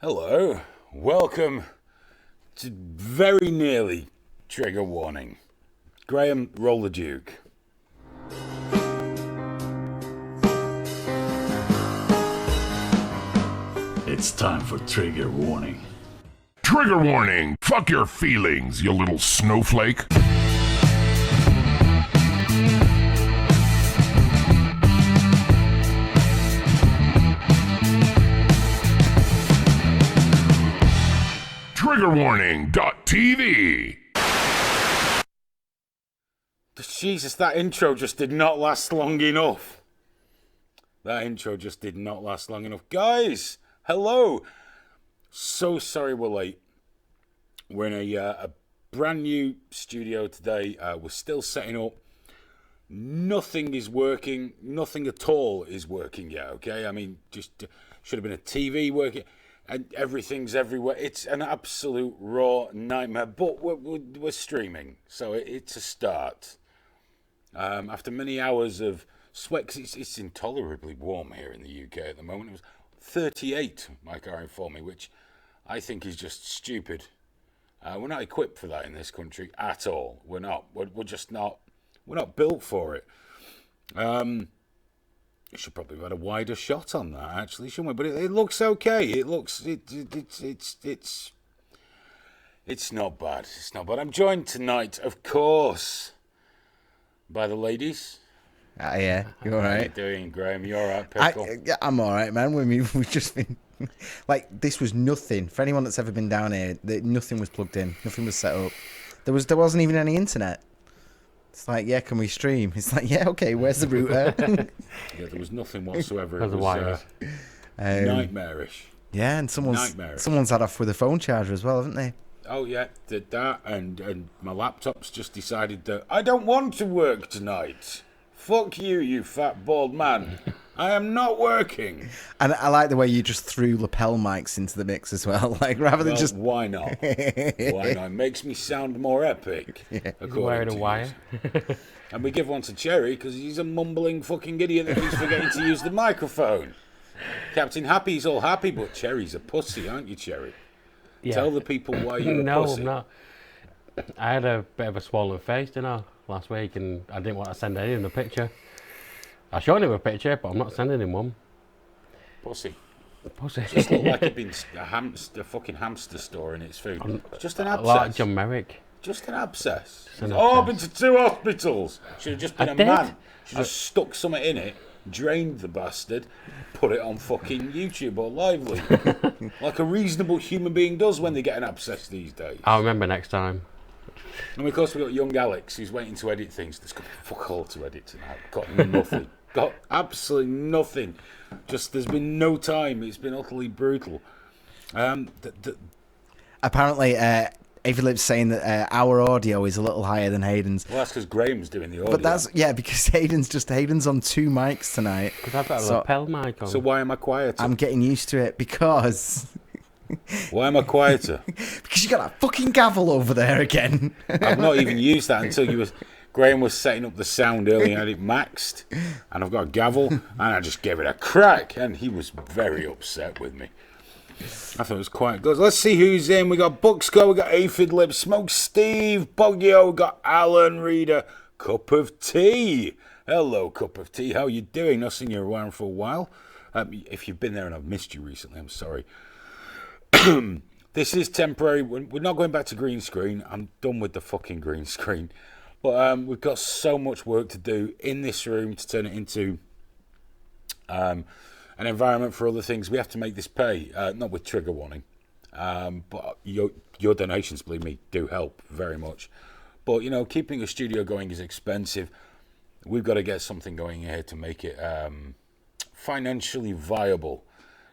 Hello, welcome to very nearly trigger warning. Graham, roll the Duke. It's time for trigger warning. Trigger warning! Fuck your feelings, you little snowflake! Triggerwarning.tv. Jesus, that intro just did not last long enough. Guys, hello. So sorry we're late. We're in a brand new studio today. We're still setting up. Nothing is working. Nothing at all is working yet, okay? I mean, just should have been a TV working. And everything's everywhere. It's an absolute raw nightmare. But we're streaming, so it's a start. After many hours of sweat, 'cause it's intolerably warm here in the UK at the moment. It was 38, my car informed me, which I think is just stupid. We're not equipped for that in this country at all. We're not. We're just not. We're not built for it. We should probably have had a wider shot on that, actually, shouldn't we? But it looks okay. It's not bad. It's not bad. I'm joined tonight, of course, by the ladies. Yeah, you're all right. How you doing, Graham? You all right, Pickle? I'm all right, man. We've just been like, this was nothing for anyone that's ever been down here. Nothing was plugged in. Nothing was set up. There wasn't even any internet. It's like, yeah, can we stream? It's like, yeah, okay, where's the router? Yeah, there was nothing whatsoever. It was nightmarish. Yeah, and someone's had off with a phone charger as well, haven't they? Oh, yeah, did that, and my laptop's just decided that I don't want to work tonight. Fuck you, you fat bald man. I am not working. And I like the way you just threw lapel mics into the mix as well. Like, rather than just... Why not? Why not? It makes me sound more epic. Yeah. According to wire. And we give one to Cherry because he's a mumbling fucking idiot that keeps forgetting to use the microphone. Captain Happy's all happy, but Cherry's a pussy, aren't you, Cherry? Yeah. Tell the people why you're a pussy. No, I'm not. I had a bit of a swollen face, didn't I, last week, and I didn't want to send anyone a picture. I showed him a picture, but I'm not sending him one. Pussy. Pussy. Just looked like it'd been a fucking hamster store in its food. Just an abscess. Like John Merrick. Just an abscess. An I've been to 2 hospitals. Should have just been I a did. man. Should have just stuck something in it, drained the bastard, put it on fucking YouTube or Lively. Like a reasonable human being does when they get an abscess these days. I'll remember next time. And of course we've got young Alex who's waiting to edit things. There's got fuck all to edit tonight. Got nothing. Got absolutely nothing. Just there's been no time. It's been utterly brutal. Apparently, Avilip's saying that our audio is a little higher than Hayden's. Well, that's because Graham's doing the audio. But because Hayden's on 2 mics tonight. Because I've got a lapel mic on. So why am I quieter? I'm getting used to it because... Why am I quieter? Because you got that fucking gavel over there again. I've not even used that until Graham was setting up the sound earlier and had it maxed, and I've got a gavel, and I just gave it a crack, and he was very upset with me. I thought it was quite good. Let's see who's in. We got Bucksco, we got Aphid Lip, Smoke Steve, Boggio, we got Alan Reader, Cup of Tea. Hello, Cup of Tea. How you doing? Not seen you around for a while. If you've been there and I've missed you recently, I'm sorry. This is temporary. We're not going back to green screen. I'm done with the fucking green screen. But we've got so much work to do in this room to turn it into an environment for other things. We have to make this pay, not with trigger warning. But your donations, believe me, do help very much. But, keeping a studio going is expensive. We've got to get something going here to make it financially viable,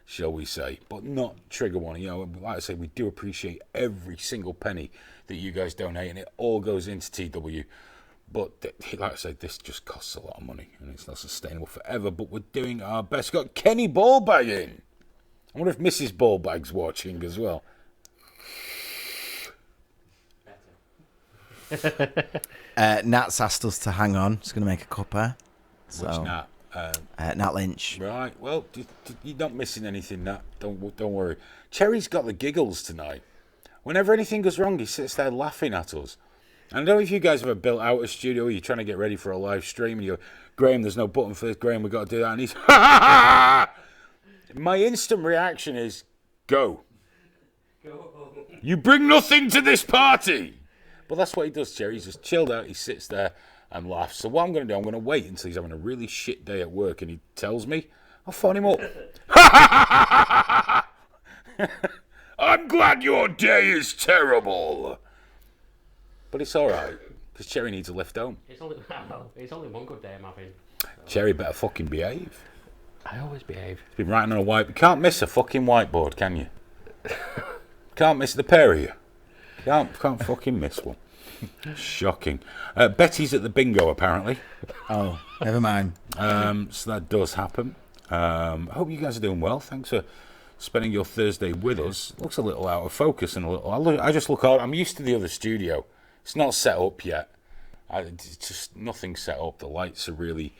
shall we say, but not trigger warning. Like I say, we do appreciate every single penny that you guys donate, and it all goes into TW. But like I said, this just costs a lot of money, and it's not sustainable forever. But we're doing our best. Got Kenny Ballbag in. I wonder if Mrs. Ballbag's watching as well. Nat's asked us to hang on. He's going to make a cuppa. Which Nat? Nat Lynch. Right. Well, you're not missing anything, Nat. Don't worry. Cherry's got the giggles tonight. Whenever anything goes wrong, he sits there laughing at us. And I don't know if you guys have ever built out a studio, you're trying to get ready for a live stream, and you go, Graham, there's no button for this, Graham, we've got to do that. And he's, my instant reaction is, go. You bring nothing to this party. But that's what he does, Cherry. He's just chilled out, he sits there and laughs. So what I'm going to do, I'm going to wait until he's having a really shit day at work and he tells me, I'll phone him up. I'm glad your day is terrible. But it's all right, because Cherry needs a lift home. It's only one good day I'm having. So. Cherry better fucking behave. I always behave. He's been writing on a white. You can't miss a fucking whiteboard, can you? Can't miss the pair of you. Can't fucking miss one. Shocking. Betty's at the bingo, apparently. Oh, never mind. So that does happen. I hope you guys are doing well. Thanks for spending your Thursday with us. Looks a little out of focus and a little. I just look out. I'm used to the other studio. It's not set up yet. It's just nothing set up. The lights are really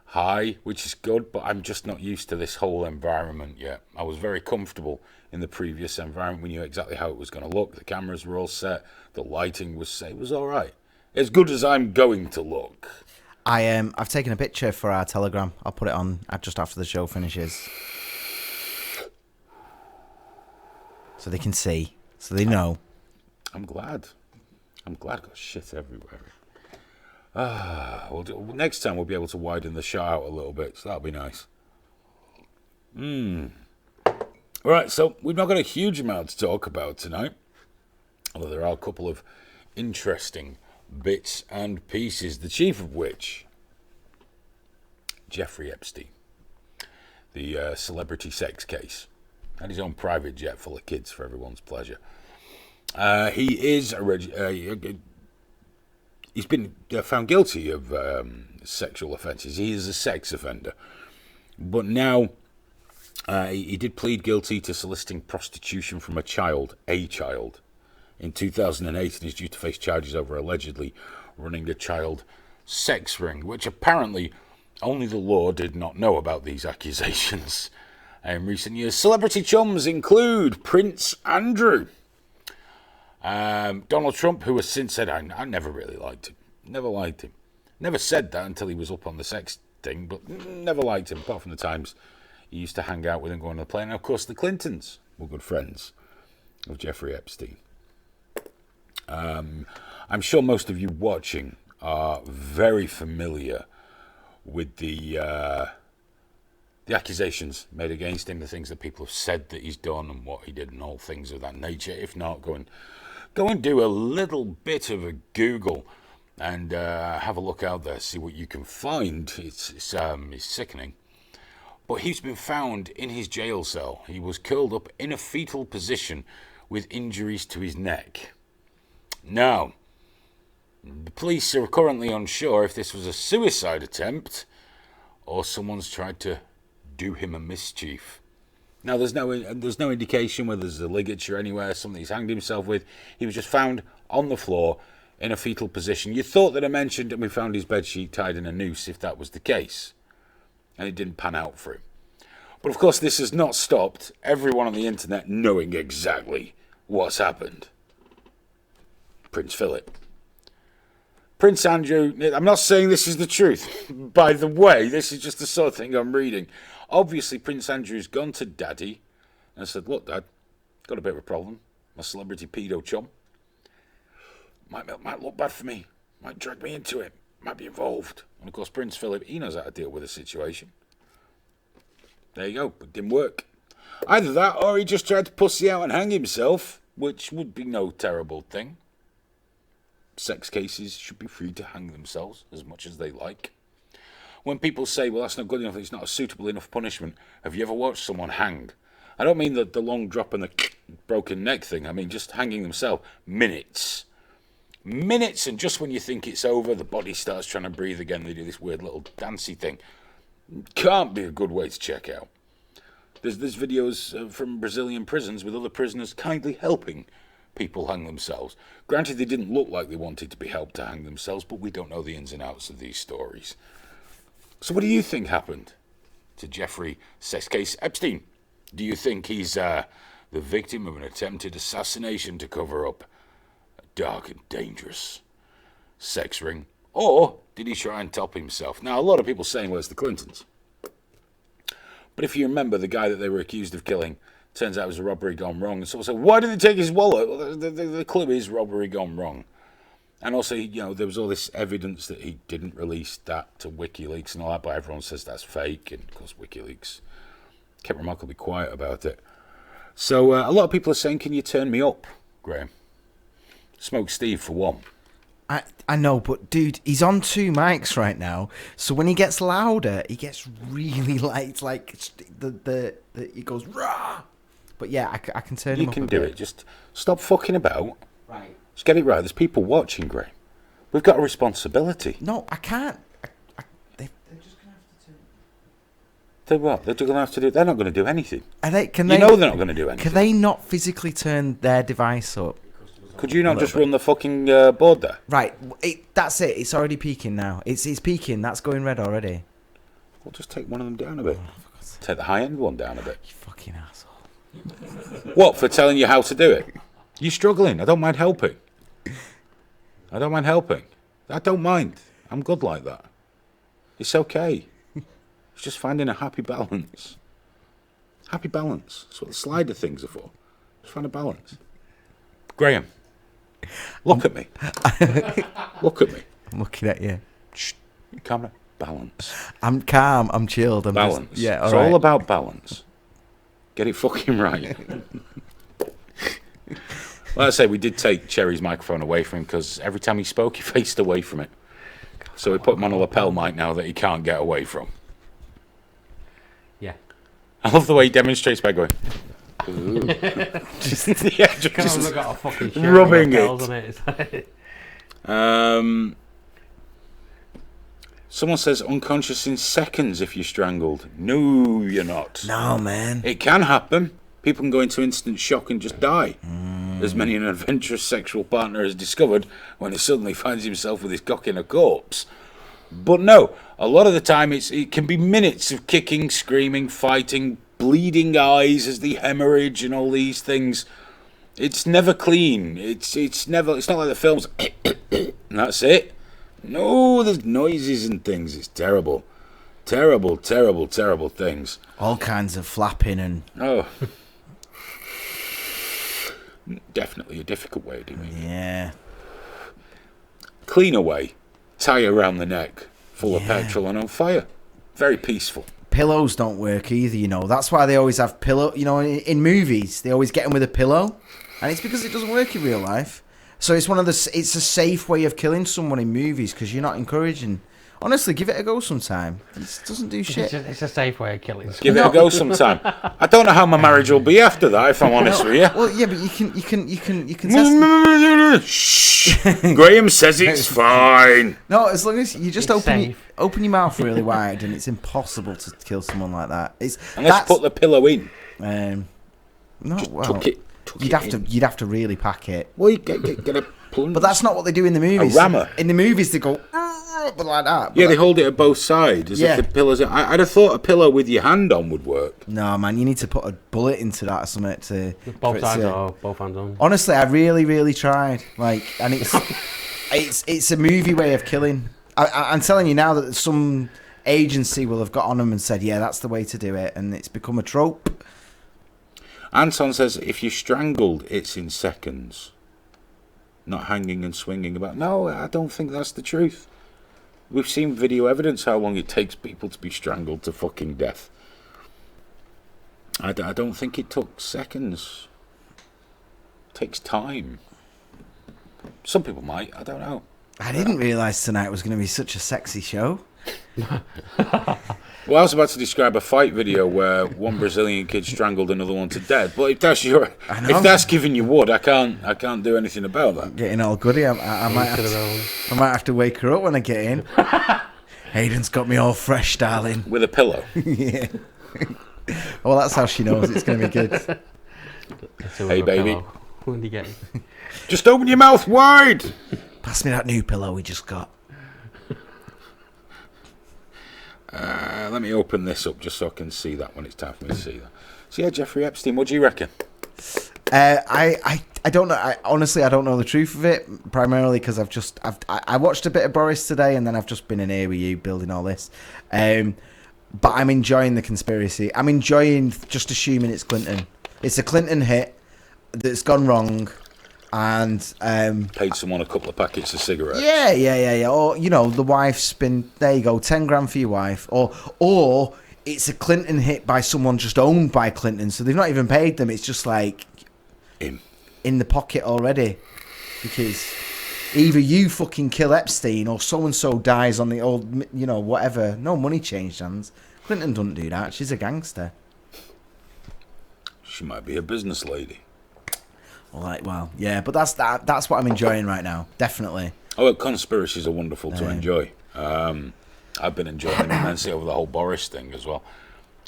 high, which is good, but I'm just not used to this whole environment yet. I was very comfortable in the previous environment. We knew exactly how it was going to look. The cameras were all set. The lighting was set. It was all right. As good as I'm going to look. I've taken a picture for our Telegram. I'll put it on just after the show finishes, so they can see, so they know. I'm glad. I've got shit everywhere. Well, next time we'll be able to widen the shot out a little bit, so that'll be nice. Right, so we've not got a huge amount to talk about tonight, although there are a couple of interesting bits and pieces, the chief of which, Jeffrey Epstein, the celebrity sex case, had his own private jet full of kids for everyone's pleasure. He is he's been found guilty of sexual offences. He is a sex offender. But now he did plead guilty to soliciting prostitution from a child, in 2008, and is due to face charges over allegedly running a child sex ring, which apparently only the law did not know about these accusations. In recent years, celebrity chums include Prince Andrew, Donald Trump, who has since said, I never really liked him. Never liked him. Never said that until he was up on the sex thing, but never liked him, apart from the times he used to hang out with him, go on the plane. And of course, the Clintons were good friends of Jeffrey Epstein. I'm sure most of you watching are very familiar with the accusations made against him, the things that people have said that he's done and what he did and all things of that nature. If not, go and do a little bit of a Google and have a look out there, see what you can find. It's sickening. But he's been found in his jail cell. He was curled up in a fetal position with injuries to his neck. Now, the police are currently unsure if this was a suicide attempt or someone's tried to do him a mischief. Now, there's no indication whether there's a ligature anywhere, something he's hanged himself with. He was just found on the floor in a fetal position. You thought that I mentioned and we found his bedsheet tied in a noose if that was the case. And it didn't pan out for him. But of course, this has not stopped everyone on the internet knowing exactly what's happened. Prince Philip. Prince Andrew, I'm not saying this is the truth. By the way, this is just the sort of thing I'm reading. Obviously, Prince Andrew's gone to Daddy and said, look, Dad, got a bit of a problem. My celebrity pedo chum. Might look bad for me. Might drag me into it. Might be involved. And of course, Prince Philip, he knows how to deal with the situation. There you go, but it didn't work. Either that, or he just tried to pussy out and hang himself, which would be no terrible thing. Sex cases should be free to hang themselves as much as they like. When people say, well, that's not good enough, it's not a suitable enough punishment, have you ever watched someone hang? I don't mean the long drop and the broken neck thing. I mean just hanging themselves. Minutes, and just when you think it's over, the body starts trying to breathe again. They do this weird little dancey thing. Can't be a good way to check out. There's videos from Brazilian prisons with other prisoners kindly helping people hang themselves. Granted, they didn't look like they wanted to be helped to hang themselves, but we don't know the ins and outs of these stories. So what do you think happened to Jeffrey Sex Case Epstein? Do you think he's the victim of an attempted assassination to cover up a dark and dangerous sex ring? Or did he try and top himself? Now, a lot of people saying, well, it's the Clintons. But if you remember, the guy that they were accused of killing, turns out it was a robbery gone wrong. And someone said, why did they take his wallet? Well, the clue is robbery gone wrong. And also, you know, there was all this evidence that he didn't release that to WikiLeaks and all that, but everyone says that's fake. And, of course, WikiLeaks kept remarkably quiet about it. So a lot of people are saying, can you turn me up, Graham? Smoke Steve, for one. I know, but dude, he's on 2 mics right now. So when he gets louder, he gets really light. Like he goes rah. But yeah, I can turn him up. You can do it. Just stop fucking about. Right. Just get it right. There's people watching, Graham. We've got a responsibility. No, I can't. They're just gonna have to turn. They what? They're going to have to do. They're not going to do anything. They're know they're not going to do anything. Can they not physically turn their device up? Could you not just run the fucking board there? Right. That's it. It's already peaking now. It's peaking. That's going red already. We'll just take one of them down a bit. Take the high-end one down a bit. You fucking asshole. What, for telling you how to do it? You're struggling. I don't mind helping. I don't mind. I'm good like that. It's okay. It's just finding a happy balance. Happy balance. That's what the slider things are for. Just find a balance. Graham, look at me. Look at me. I'm looking at you. Shh. Calm down. Balance. I'm calm. I'm chilled. Balance. Yeah, it's all about balance. Get it fucking right. Like I say, we did take Cherry's microphone away from him because every time he spoke, he faced away from it. So we put him on a lapel mic now that he can't get away from. Yeah. I love the way he demonstrates by going. just Got a fucking shirt rubbing with it. on it. Someone says unconscious in seconds if you're strangled. No, you're not. No, man. It can happen. People can go into instant shock and just die. As many an adventurous sexual partner has discovered when he suddenly finds himself with his cock in a corpse. But no, a lot of the time it can be minutes of kicking, screaming, fighting, bleeding eyes as the hemorrhage and all these things. It's never clean. It's not like the films. And that's it. No, there's noises and things. It's terrible. Terrible, terrible, terrible things. All kinds of flapping and... Oh. Definitely a difficult way of doing it. Yeah. Cleaner way. Tie around the neck. Full of petrol and on fire. Very peaceful. Pillows don't work either, you know. That's why they always have pillow... You know, in movies, they always get them with a pillow. And it's because it doesn't work in real life. So it's it's a safe way of killing someone in movies because you're not encouraging. Honestly, give it a go sometime. It doesn't do shit. It's a safe way of killing someone. Give it a go sometime. I don't know how my marriage will be after that, if I'm honest with you. Well, yeah, but you can test. Shh. Graham says it's fine. No, as long as you just It's open your mouth really wide, and it's impossible to kill someone like that. Unless you put the pillow in. No, Just well, tuck it you'd have to really pack it. Well, you get a plunge. But that's not what they do in the movies. A rammer. In the movies, they go but like that. But yeah, they hold it at both sides as if the pillows. I'd have thought a pillow with your hand on would work. No, man, you need to put a bullet into that or something to Both sides or both hands on. Honestly, I really, really tried. And it's a movie way of killing. I'm telling you now that some agency will have got on them and said, yeah, that's the way to do it, and it's become a trope. Anton says if you're strangled, it's in seconds. Not hanging and swinging about. No, I don't think that's the truth. We've seen video evidence how long it takes people to be strangled to fucking death. I don't think it took seconds. It takes time. Some people might. I don't know. I didn't realise tonight was going to be such a sexy show. Well, I was about to describe a fight video where one Brazilian kid strangled another one to death. But if that's giving you wood, I can't do anything about that. Getting all goody, I might have to wake her up when I get in. Hayden's got me all fresh, darling. With a pillow. Yeah. Well, that's how she knows it's going to be good. Hey, baby. When do you get it? Just open your mouth wide. Pass me that new pillow we just got. Let me open this up just so I can see that when it's time for me to see that. So yeah, Jeffrey Epstein, what do you reckon? I don't know. Honestly, I don't know the truth of it. Primarily because I watched a bit of Boris today, and then I've just been in here with you building all this. But I'm enjoying the conspiracy. I'm enjoying just assuming it's Clinton. It's a Clinton hit that's gone wrong, and Paid someone a couple of packets of cigarettes. Yeah. Or the wife's been there. You go, 10 grand for your wife, or it's a Clinton hit by someone just owned by Clinton, so they've not even paid them. It's just like in the pocket already, because either you fucking kill Epstein or so and so dies on the old, whatever. No money changed hands. Clinton doesn't do that. She's a gangster. She might be a business lady. Well, yeah, but that's what I'm enjoying right now. Definitely. Oh, well, conspiracies are wonderful to enjoy. I've been enjoying them immensely over the whole Boris thing as well.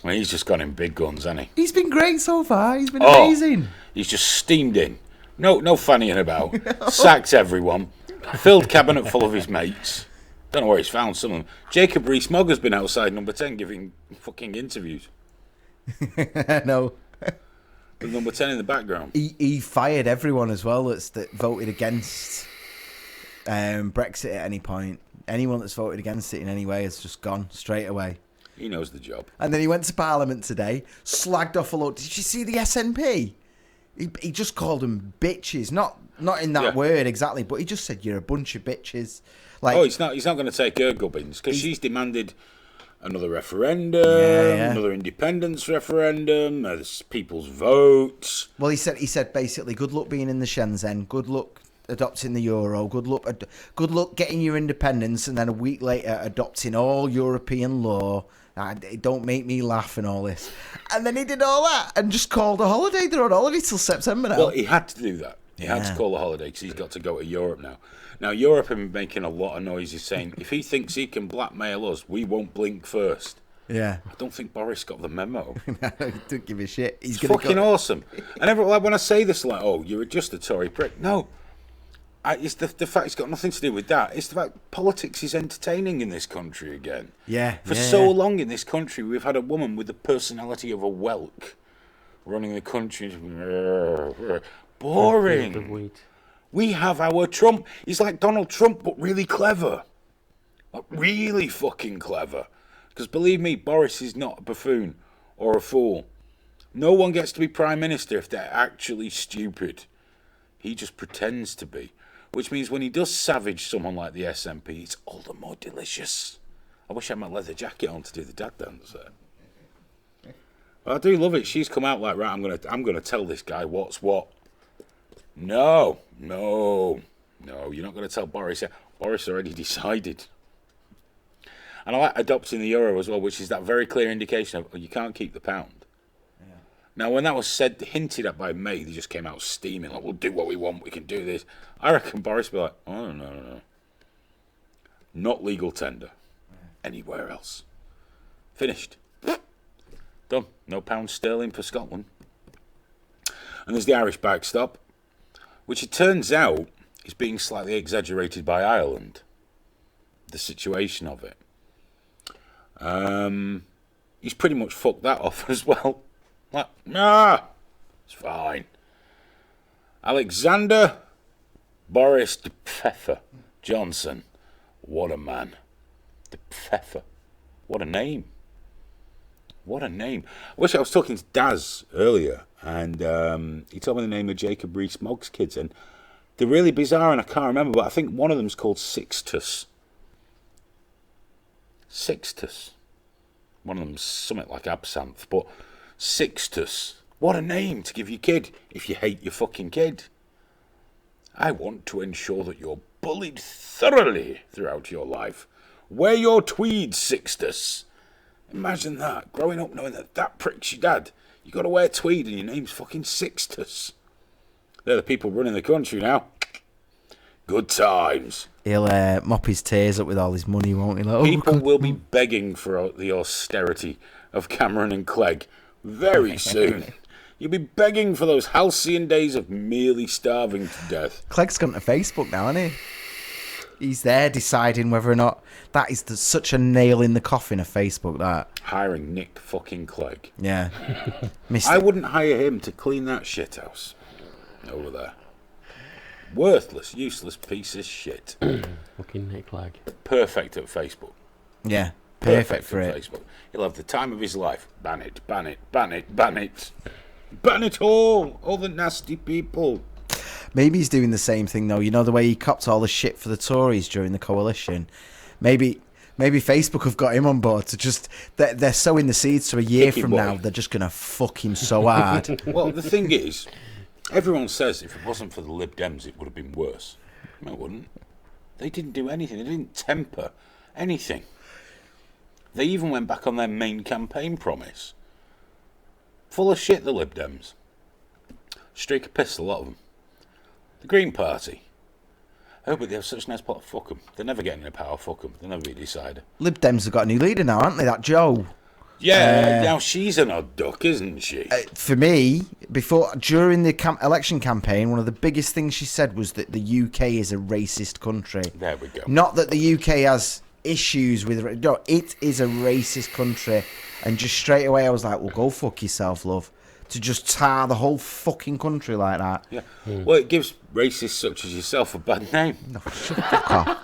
I mean, he's just gone in big guns, hasn't he? He's been great so far. He's been amazing. He's just steamed in. No fannying about. Sacked everyone. Filled cabinet full of his mates. Don't know where he's found some of them. Jacob Rees-Mogg has been outside number 10 giving fucking interviews. No. With number 10 in the background. He fired everyone as well that voted against Brexit at any point. Anyone that's voted against it in any way has just gone straight away. He knows the job. And then he went to Parliament today, slagged off a lot. Did you see the SNP? He just called them bitches. Not in that word exactly, but he just said you're a bunch of bitches. Like, he's not going to take her gubbins because she's demanded another referendum, another independence referendum, people's votes. Well, he said basically, good luck being in the Shenzhen, good luck adopting the euro, good luck getting your independence, and then a week later adopting all European law. It don't make me laugh and all this. And then he did all that and just called a holiday. They're on holiday till September now. Well, he had to do that. He had to call a holiday because he's got to go to Europe now. Now, Europe have been making a lot of noises saying, if he thinks he can blackmail us, we won't blink first. Yeah. I don't think Boris got the memo. Don't give a shit. He's fucking awesome. And when I say this, like, you're just a Tory prick. No. It's the fact it's got nothing to do with that. It's the fact politics is entertaining in this country again. Yeah. For so long in this country, we've had a woman with the personality of a whelk running the country. Boring. We have our Trump. He's like Donald Trump, but really clever. Like, really fucking clever. Because believe me, Boris is not a buffoon or a fool. No one gets to be Prime Minister if they're actually stupid. He just pretends to be. Which means when he does savage someone like the SNP, it's all the more delicious. I wish I had my leather jacket on to do the dad dance there. Well, I do love it. She's come out like, right, I'm gonna tell this guy what's what. No, you're not going to tell Boris yet. Boris already decided. And I like adopting the euro as well, which is that very clear indication of you can't keep the pound. Yeah. Now, when that was hinted at by May, they just came out steaming, like, we'll do what we want, we can do this. I reckon Boris will be like, oh, no. Not legal tender. Anywhere else. Finished. Done. No pound sterling for Scotland. And there's the Irish backstop, which it turns out is being slightly exaggerated by Ireland. The situation of it. He's pretty much fucked that off as well. Like, it's fine. Alexander Boris de Pfeffer Johnson. What a man. De Pfeffer. What a name. What a name. I wish I was talking to Daz earlier, and he told me the name of Jacob Rees-Mogg's kids, and they're really bizarre, and I can't remember, but I think one of them's called Sixtus. Sixtus. One of them's something like absinthe, but Sixtus. What a name to give your kid if you hate your fucking kid. I want to ensure that you're bullied thoroughly throughout your life. Wear your tweed, Sixtus. Imagine that, growing up knowing that prick's your dad. You got to wear tweed and your name's fucking Sixtus. They're the people running the country now. Good times. He'll mop his tears up with all his money, won't he? Like, people will be begging for the austerity of Cameron and Clegg very soon. You'll be begging for those halcyon days of merely starving to death. Clegg's gone to Facebook now, hasn't he? He's there deciding whether or not that is such a nail in the coffin of Facebook. That Hiring Nick fucking Clegg. yeah, I wouldn't hire him to clean that shit house over there. Worthless, useless piece of shit. Fucking Nick Clegg. Perfect at Facebook. Yeah, perfect for at it. Facebook. He'll have the time of his life. Ban it, ban it, ban it, ban it. Ban it all the nasty people. Maybe he's doing the same thing though. You know the way he copped all the shit for the Tories during the coalition. Maybe Facebook have got him on board to just they're sowing the seeds. So a year Hickey from boy. now, they're just gonna fuck him so hard. Well, the thing is, everyone says if it wasn't for the Lib Dems, it would have been worse. No, it wouldn't. They didn't do anything. They didn't temper anything. They even went back on their main campaign promise. Full of shit, the Lib Dems. Streak of piss, a lot of them. The Green Party. Oh, but they have such a nice plot. Fuck them. They're never getting into power. Fuck them. They'll never be a decider. Lib Dems have got a new leader now, haven't they? That Joe. Yeah, now she's an odd duck, isn't she? For me, during the election campaign, one of the biggest things she said was that the UK is a racist country. There we go. Not that the UK has issues with... No, it is a racist country. And just straight away I was like, well, go fuck yourself, love. To just tar the whole fucking country like that. Yeah. Well, it gives racists such as yourself a bad name. No, shut the fuck off.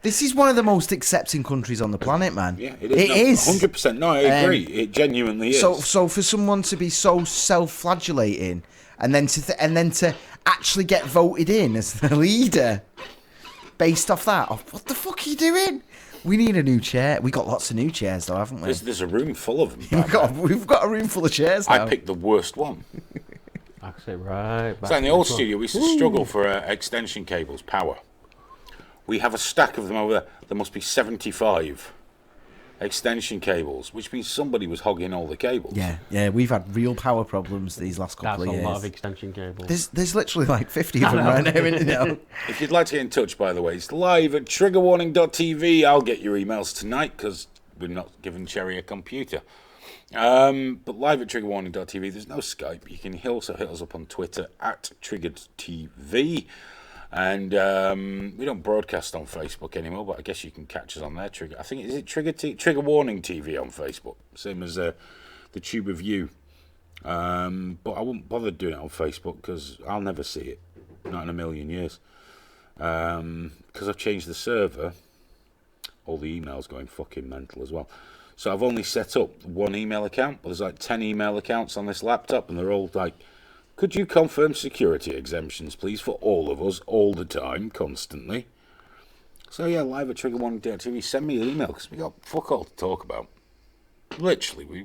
This is one of the most accepting countries on the planet, man. Yeah, it is. 100%. No, I agree. It genuinely is. So for someone to be so self-flagellating and then to actually get voted in as the leader based off that, what the fuck are you doing? We need a new chair. We got lots of new chairs though, haven't we? There's a room full of them. We've got a room full of chairs now. I picked the worst one. I sit right back. So in the old studio, we used to struggle for extension cables, power. We have a stack of them over there. There must be 75 extension cables, which means somebody was hogging all the cables. Yeah, we've had real power problems these last couple That's of years. a lot of extension cables. There's literally like 50 of them right now, isn't there? If you'd like to get in touch, by the way, it's live at triggerwarning.tv. I'll get your emails tonight because we're not giving Cherry a computer. But live at triggerwarning.tv. There's no Skype. You can also hit us up on Twitter at triggeredtv. And we don't broadcast on Facebook anymore, but I guess you can catch us on there. I think is it Trigger Warning TV on Facebook, same as the Tube of You. But I wouldn't bother doing it on Facebook because I'll never see it, not in a million years. Because I've changed the server, all the emails going fucking mental as well. So I've only set up one email account, but there's like 10 email accounts on this laptop, and they're all like, could you confirm security exemptions, please, for all of us, all the time, constantly? So, yeah, live at triggerwarning.tv. Send me an email, because we got fuck all to talk about. Literally,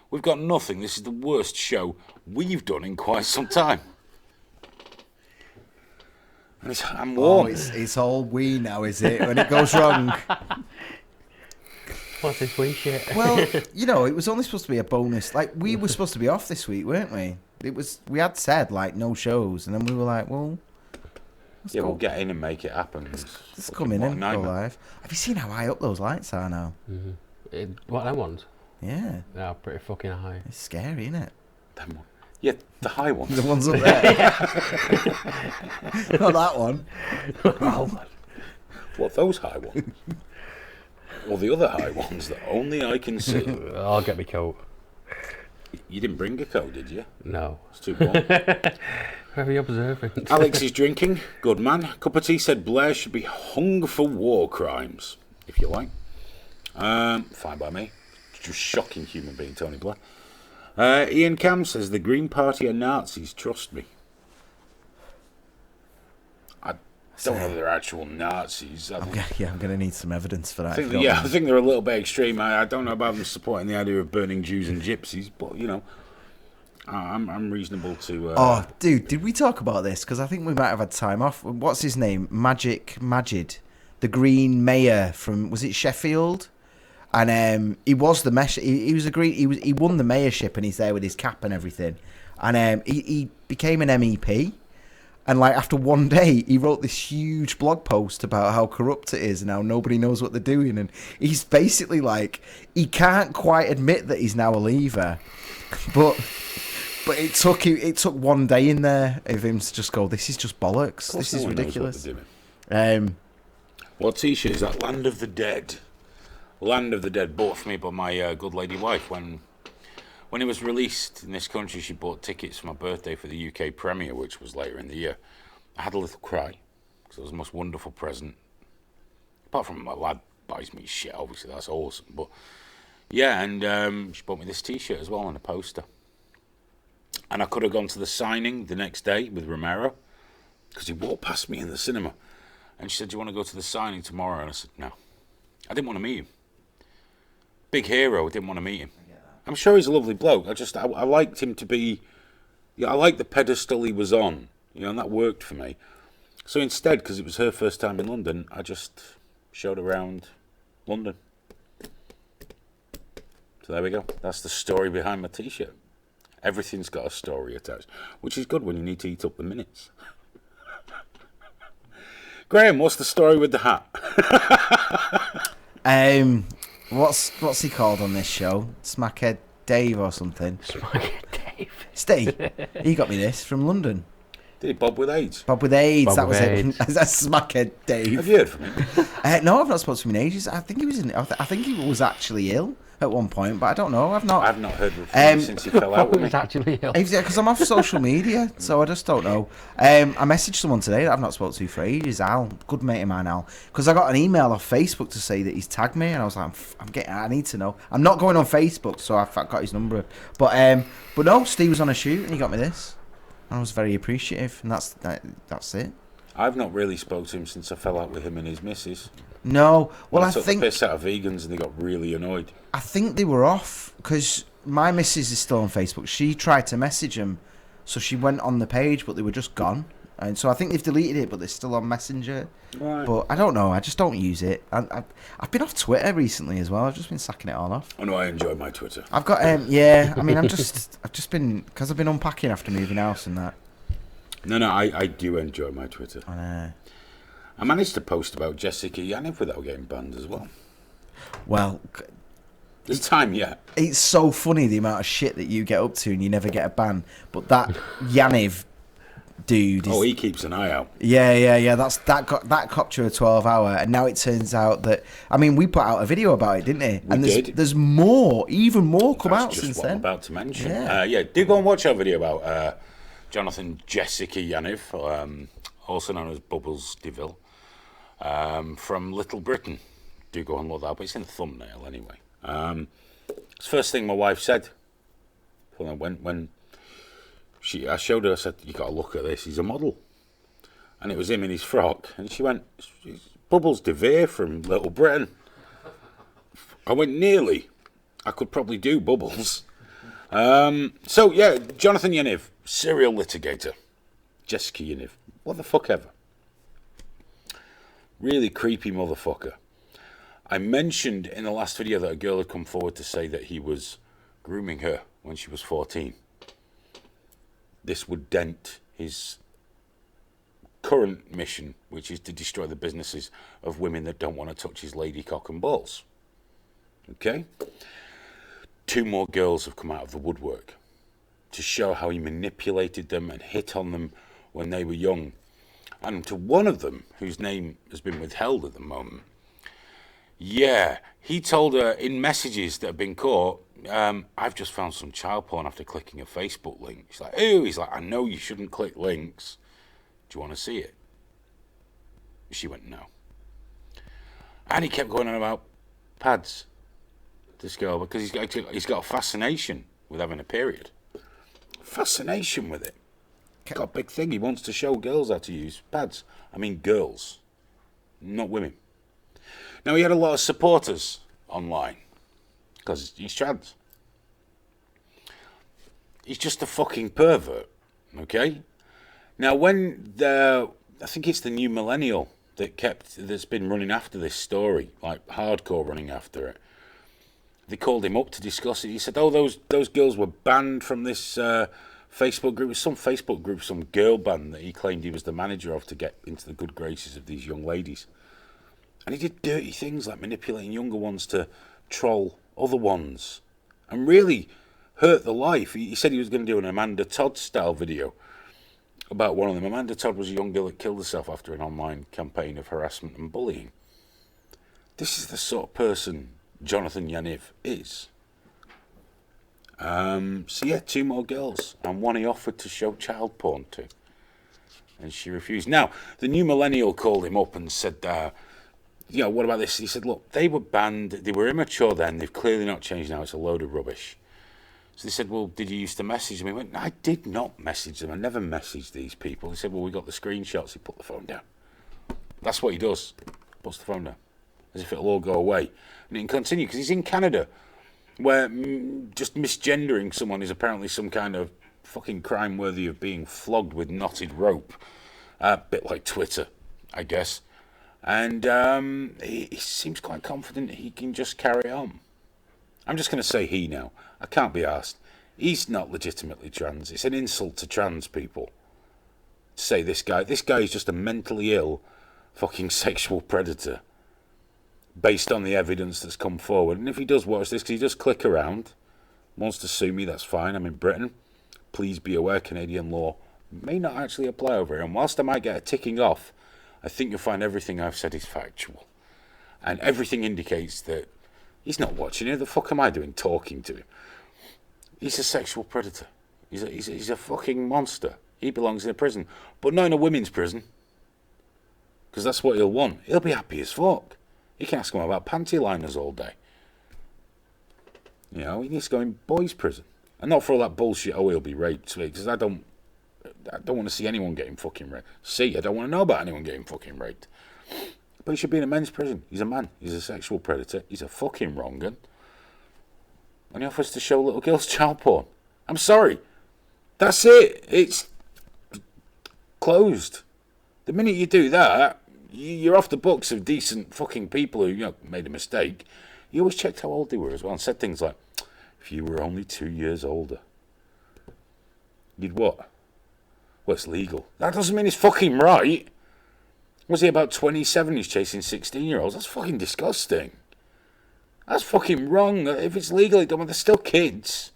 we've got nothing. This is the worst show we've done in quite some time. And I'm warm. Oh, it's all we now, is it? When it goes wrong. What's this week shit? Well, it was only supposed to be a bonus. Like, we were supposed to be off this week, weren't we? We had said, like, no shows, and then we were like, well... We'll get in and make it happen. Let's come in and go live. Have you seen how high up those lights are now? Mm-hmm. What, them ones? Yeah. They are pretty fucking high. It's scary, isn't it? Them one. Yeah, the high ones. The ones up there. Not that one. What, those high ones? Or the other high ones that only I can see? I'll get me coat. You didn't bring a coat, did you? No. It's too warm. Very observant. Alex is drinking. Good man. Cup of tea said Blair should be hung for war crimes, if you like. Fine by me. Just shocking human being, Tony Blair. Ian Cam says the Green Party are Nazis. Trust me. I don't know if they're actual Nazis. I'm going to need some evidence for that. I think they're a little bit extreme. I don't know about them supporting the idea of burning Jews and gypsies, but I'm reasonable to. Oh, dude, did we talk about this? Because I think we might have had time off. What's his name? Majid, the Green Mayor from, was it Sheffield? And he was the mayor. He was a green. He won the mayorship, and he's there with his cap and everything. And he became an MEP. And like after one day, he wrote this huge blog post about how corrupt it is and how nobody knows what they're doing. And he's basically like, he can't quite admit that he's now a leaver, but it took one day in there of him to just go, this is just bollocks. This is ridiculous. What t-shirt is that? Land of the Dead. Land of the Dead, bought for me by my good lady wife. When it was released in this country, she bought tickets for my birthday for the UK premiere, which was later in the year. I had a little cry, because it was the most wonderful present. Apart from my lad buys me shit, obviously, that's awesome. But yeah, and she bought me this t-shirt as well and a poster. And I could have gone to the signing the next day with Romero, because he walked past me in the cinema. And she said, do you want to go to the signing tomorrow? And I said, no. I didn't want to meet him. Big hero, I didn't want to meet him. I'm sure he's a lovely bloke. I liked him to be... Yeah, I liked the pedestal he was on. And that worked for me. So instead, because it was her first time in London, I just showed around London. So there we go. That's the story behind my t-shirt. Everything's got a story attached, which is good when you need to eat up the minutes. Graham, what's the story with the hat? What's he called on this show? Smackhead Dave or something? Smackhead Dave. Steve, he got me this from London. Did he? Bob with AIDS? Bob with AIDS, Bob that with was AIDS. it. That's Smackhead Dave. Have you heard from him? No, I've not spoken to him in ages. I think he was I think he was actually ill at one point, but I don't know. I've not heard from him since he fell out with me. It's actually ill. because I'm off social media, so I just don't know. I messaged someone today that I've not spoken to for ages. Al, good mate of mine, Al, because I got an email off Facebook to say that he's tagged me, and I was like, I need to know. I'm not going on Facebook, so I've got his number. But no, Steve was on a shoot and he got me this. I was very appreciative, and that's it. I've not really spoke to him since I fell out with him and his missus. No, well, I took think the piss out of vegans and they got really annoyed. I think they were off because my missus is still on Facebook. She tried to message them, so she went on the page, but they were just gone. And so I think they've deleted it, but they're still on Messenger. Right. But I don't know. I just don't use it. I've been off Twitter recently as well. I've just been sacking it all off. Oh no, I enjoy my Twitter. I've got yeah. I mean, I've just been because I've been unpacking after moving house and that. No, I do enjoy my Twitter. I managed to post about Jessica Yaniv without getting banned as well. Well, There's time yet. it's so funny the amount of shit that you get up to and you never get a ban. But that Yaniv dude is... Oh, he keeps an eye out. Yeah. That copped you a 12-hour, and now it turns out that... I mean, we put out a video about it, didn't we? We did. There's more, even more come out That's since just what I'm then. about to mention. Yeah. Do go and watch our video about Jonathan Jessica Yaniv, also known as Bubbles DeVille, from Little Britain. Do go and look that up. It's in the thumbnail anyway. It's the first thing my wife said when I showed her. I said, "You got to look at this. He's a model," and it was him in his frock. And she went, "It's Bubbles DeVere from Little Britain." I went, "Nearly. I could probably do Bubbles." So yeah, Jonathan Yaniv, serial litigator. Jessica Yaniv, what the fuck ever. Really creepy motherfucker. I mentioned in the last video that a girl had come forward to say that he was grooming her when she was 14. This would dent his current mission, which is to destroy the businesses of women that don't want to touch his lady cock and balls. Okay? 2 more girls have come out of the woodwork to show how he manipulated them and hit on them when they were young. And to one of them, whose name has been withheld at the moment, yeah, he told her in messages that have been caught, I've just found some child porn after clicking a Facebook link. She's like, ew. He's like, I know you shouldn't click links. Do you want to see it? She went, no. And he kept going on about pads, this girl, because he's got a fascination with having a period. Fascination with it. Got a big thing. He wants to show girls how to use pads. I mean girls, not women. Now, he had a lot of supporters online because he's trans. He's just a fucking pervert, okay? Now, I think it's the new millennial that's been running after this story, like hardcore running after it. They called him up to discuss it. He said, oh, those girls were banned from this Facebook group. It was some Facebook group, some girl band that he claimed he was the manager of to get into the good graces of these young ladies. And he did dirty things like manipulating younger ones to troll other ones and really hurt the life. He said he was going to do an Amanda Todd style video about one of them. Amanda Todd was a young girl that killed herself after an online campaign of harassment and bullying. This is the sort of person Jonathan Yaniv is. So yeah, 2 more girls, and one he offered to show child porn to, and she refused. Now, the new millennial called him up and said, what about this? He said, look, they were banned, they were immature then, they've clearly not changed now, it's a load of rubbish. So they said, well, did you used to message them? He went, I did not message them, I never messaged these people. He said, well, we got the screenshots. He put the phone down. That's what he does, puts the phone down, as if it'll all go away. And it can continue, because he's in Canada, where just misgendering someone is apparently some kind of fucking crime worthy of being flogged with knotted rope. A bit like Twitter, I guess. And he seems quite confident he can just carry on. I'm just going to say he now. I can't be asked. He's not legitimately trans. It's an insult to trans people to say this guy is just a mentally ill fucking sexual predator based on the evidence that's come forward. And if he does watch this, because he does click around, wants to sue me, that's fine. I'm in Britain. Please be aware, Canadian law may not actually apply over here. And whilst I might get a ticking off, I think you'll find everything I've said is factual. And everything indicates that he's not watching it. The fuck am I doing talking to him? He's a sexual predator. He's a fucking monster. He belongs in a prison. But not in a women's prison. Because that's what he'll want. He'll be happy as fuck. You can ask him about panty liners all day. He needs to go in boys' prison. And not for all that bullshit, he'll be raped. Because I don't want to see anyone getting fucking raped. I don't want to know about anyone getting fucking raped. But he should be in a men's prison. He's a man. He's a sexual predator. He's a fucking wrong'un. And he offers to show little girls child porn. I'm sorry. That's it. It's closed. The minute you do that, you're off the books of decent fucking people who made a mistake. He always checked how old they were as well and said things like, if you were only 2 years older, you'd what? Well, it's legal. That doesn't mean it's fucking right. Was he about 27? He's chasing 16-year-olds. That's fucking disgusting. That's fucking wrong. If it's legal, they're still kids.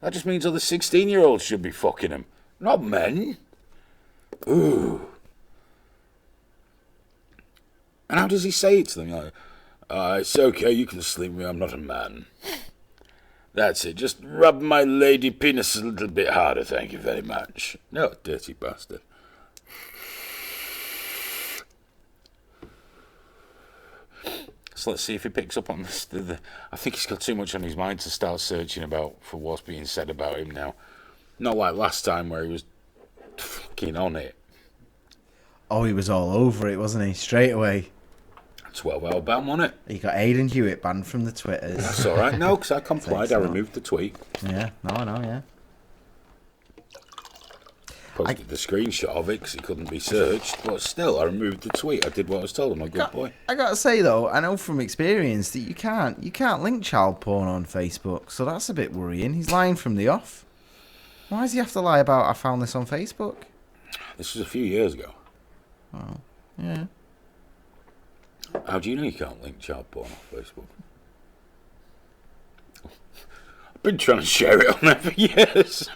That just means other 16-year-olds should be fucking them, not men. Ooh. And how does he say it to them? It's okay, you can sleep with me, I'm not a man. That's it, just rub my lady penis a little bit harder, thank you very much. No, dirty bastard. So let's see if he picks up on this. I think he's got too much on his mind to start searching for what's being said about him now. Not like last time where he was fucking on it. Oh, he was all over it, wasn't he? Straight away. 12-hour ban, wasn't it? He got Aidan Hewitt banned from the Twitters. That's all right. No, because I complied. I removed the tweet. Yeah, yeah. Posted the screenshot of it because it couldn't be searched. But still, I removed the tweet. I did what I was told. I'm a good boy. I got to say, though, I know from experience that you can't link child porn on Facebook. So that's a bit worrying. He's lying from the off. Why does he have to lie about, I found this on Facebook? This was a few years ago. Oh, yeah. How do you know you can't link child porn on Facebook? I've been trying to share it on there for years.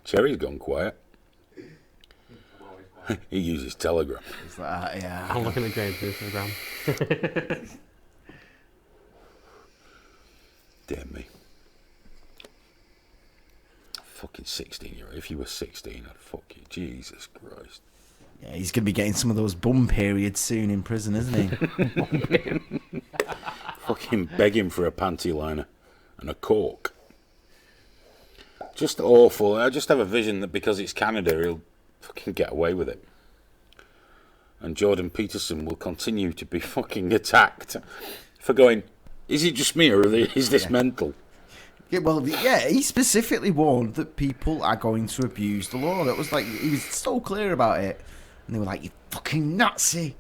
Cherry's gone quiet. He uses Telegram. It's like, yeah. I'm looking at James' Instagram. Damn me. Fucking 16-year-old. If you were 16, I'd fuck you. Jesus Christ. Yeah, he's going to be getting some of those bum periods soon in prison, isn't he? Fucking begging for a panty liner and a cork. Just awful. I just have a vision that because it's Canada, he'll fucking get away with it. And Jordan Peterson will continue to be fucking attacked for going, is it just me or is this mental? Yeah, well, yeah, he specifically warned that people are going to abuse the law. That was like, he was so clear about it. And they were like, you fucking Nazi.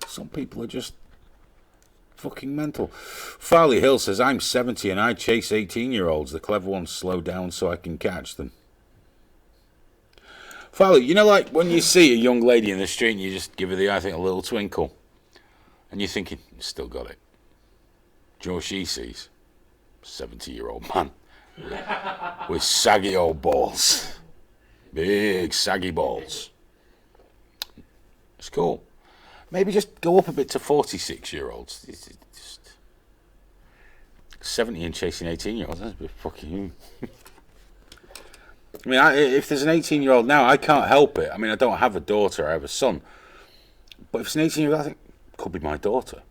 Some people are just fucking mental. Farley Hill says, I'm 70 and I chase 18-year-olds. The clever ones slow down so I can catch them. Farley, you know, like when you see a young lady in the street and you just give her the, I think, a little twinkle. And you're thinking, still got it. Do you know what she sees? 70-year-old man. with saggy old balls. Big saggy balls. It's cool. Maybe just go up a bit to 46-year-olds. It's just 70 and chasing 18-year-olds. That's a bit fucking... I mean, if there's an 18-year-old now, I can't help it. I mean, I don't have a daughter, I have a son. But if it's an 18-year-old, I think it could be my daughter.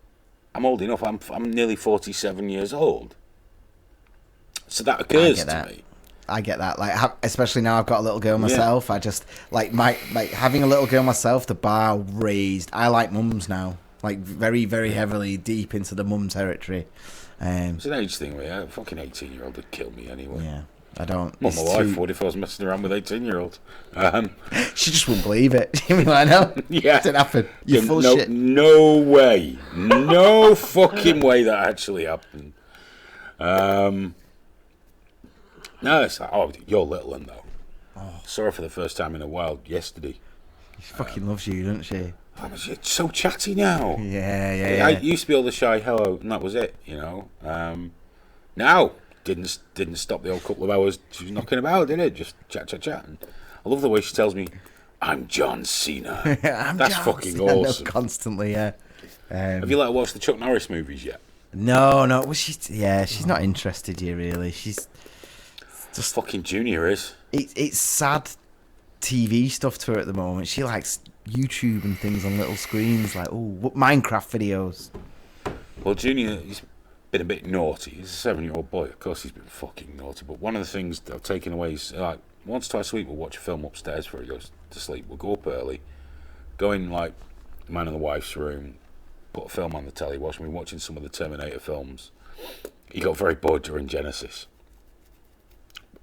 I'm old enough. I'm nearly 47 years old. So that occurs to me. I get that. Like, especially now I've got a little girl myself. I just like having a little girl myself. The bar raised. I like mums now. Like very, very heavily deep into the mum territory. It's an age thing, yeah. A fucking 18-year-old would kill me anyway. Yeah, I don't. Well, my wife would if I was messing around with 18-year-olds. She just wouldn't believe it. You mean, I know. Yeah, it didn't happen. You're full of shit. No way. No fucking way that actually happened. No, it's like, oh, you're little one though. Oh. Saw her for the first time in a while yesterday. She fucking loves you, doesn't she? Oh, she's so chatty now. Yeah. I used to be all the shy hello, and that was it, you know. Now, didn't stop the old couple of hours she was knocking about, did it? Just chat. And I love the way she tells me, I'm John Cena. That's John fucking Cena. Awesome. No, constantly, yeah. Have you watched the Chuck Norris movies yet? No. Well, she's not interested here, really. She's... Just fucking Junior is. It's sad TV stuff to her at the moment. She likes YouTube and things on little screens, like Minecraft videos. Well, Junior, he's been a bit naughty. He's a 7-year-old boy. Of course, he's been fucking naughty. But one of the things that I've taken away is like once, twice a week, we'll watch a film upstairs before he goes to sleep. We'll go up early, go in like the man and the wife's room, put a film on the telly, watch me watching some of the Terminator films. He got very bored during Genesis.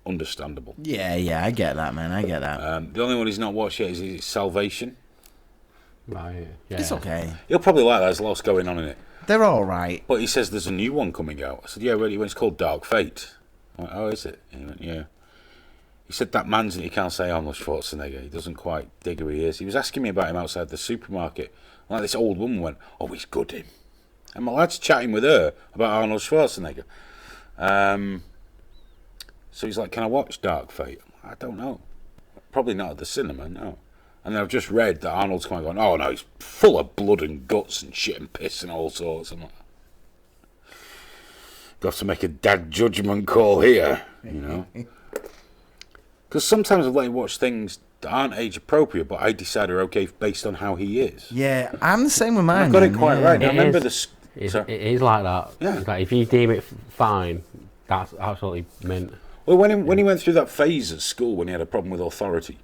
Understandable. Yeah, I get that, man. I get that. The only one he's not watched yet is Salvation. Right. Yeah. It's okay. He'll probably like that. There's lots going on in it. They're all right. But he says there's a new one coming out. I said, yeah, really? It's called Dark Fate. I went, oh, is it? And he went, yeah. He said that man's in it. You can't say Arnold Schwarzenegger. He doesn't quite dig who he is. He was asking me about him outside the supermarket. Like this old woman went, oh, he's good, him. And my lad's chatting with her about Arnold Schwarzenegger. So he's like, can I watch Dark Fate? I don't know. Probably not at the cinema, no. And then I've just read that Arnold's kind of going, oh no, he's full of blood and guts and shit and piss and all sorts. I'm like, got to make a dad judgment call here, you know. Because sometimes I've let him watch things that aren't age appropriate, but I decide are okay based on how he is. Yeah, I'm the same with mine. I've got it quite right. I remember it is like that. Yeah. It's like if you deem it fine, that's absolutely mint. Well, when he went through that phase at school when he had a problem with authority,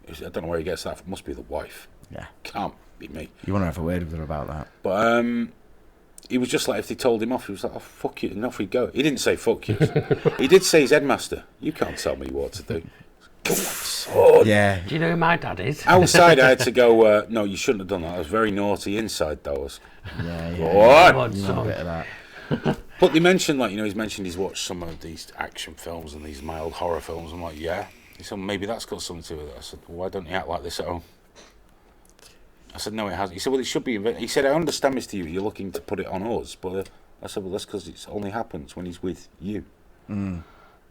I don't know where he gets that from. It must be the wife. Yeah. Can't be me. You want to have a word with her about that. But he was just like, if they told him off, he was like, oh, fuck you, and off he'd go. He didn't say fuck you. He did say his headmaster, you can't tell me what to do. Come on, son. Yeah. Do you know who my dad is? Outside, I had to go, no, you shouldn't have done that. I was very naughty. Inside, though, I was... Yeah. What? You know a bit of that. But they mentioned, he's mentioned he's watched some of these action films and these mild horror films. I'm like, yeah. He said, maybe that's got something to do with it. I said, well, why don't you act like this at home? I said, no, it hasn't. He said, well, it should be. He said, I understand, Mr. Hugh, you're looking to put it on us. But I said, well, that's because it only happens when he's with you. Mm.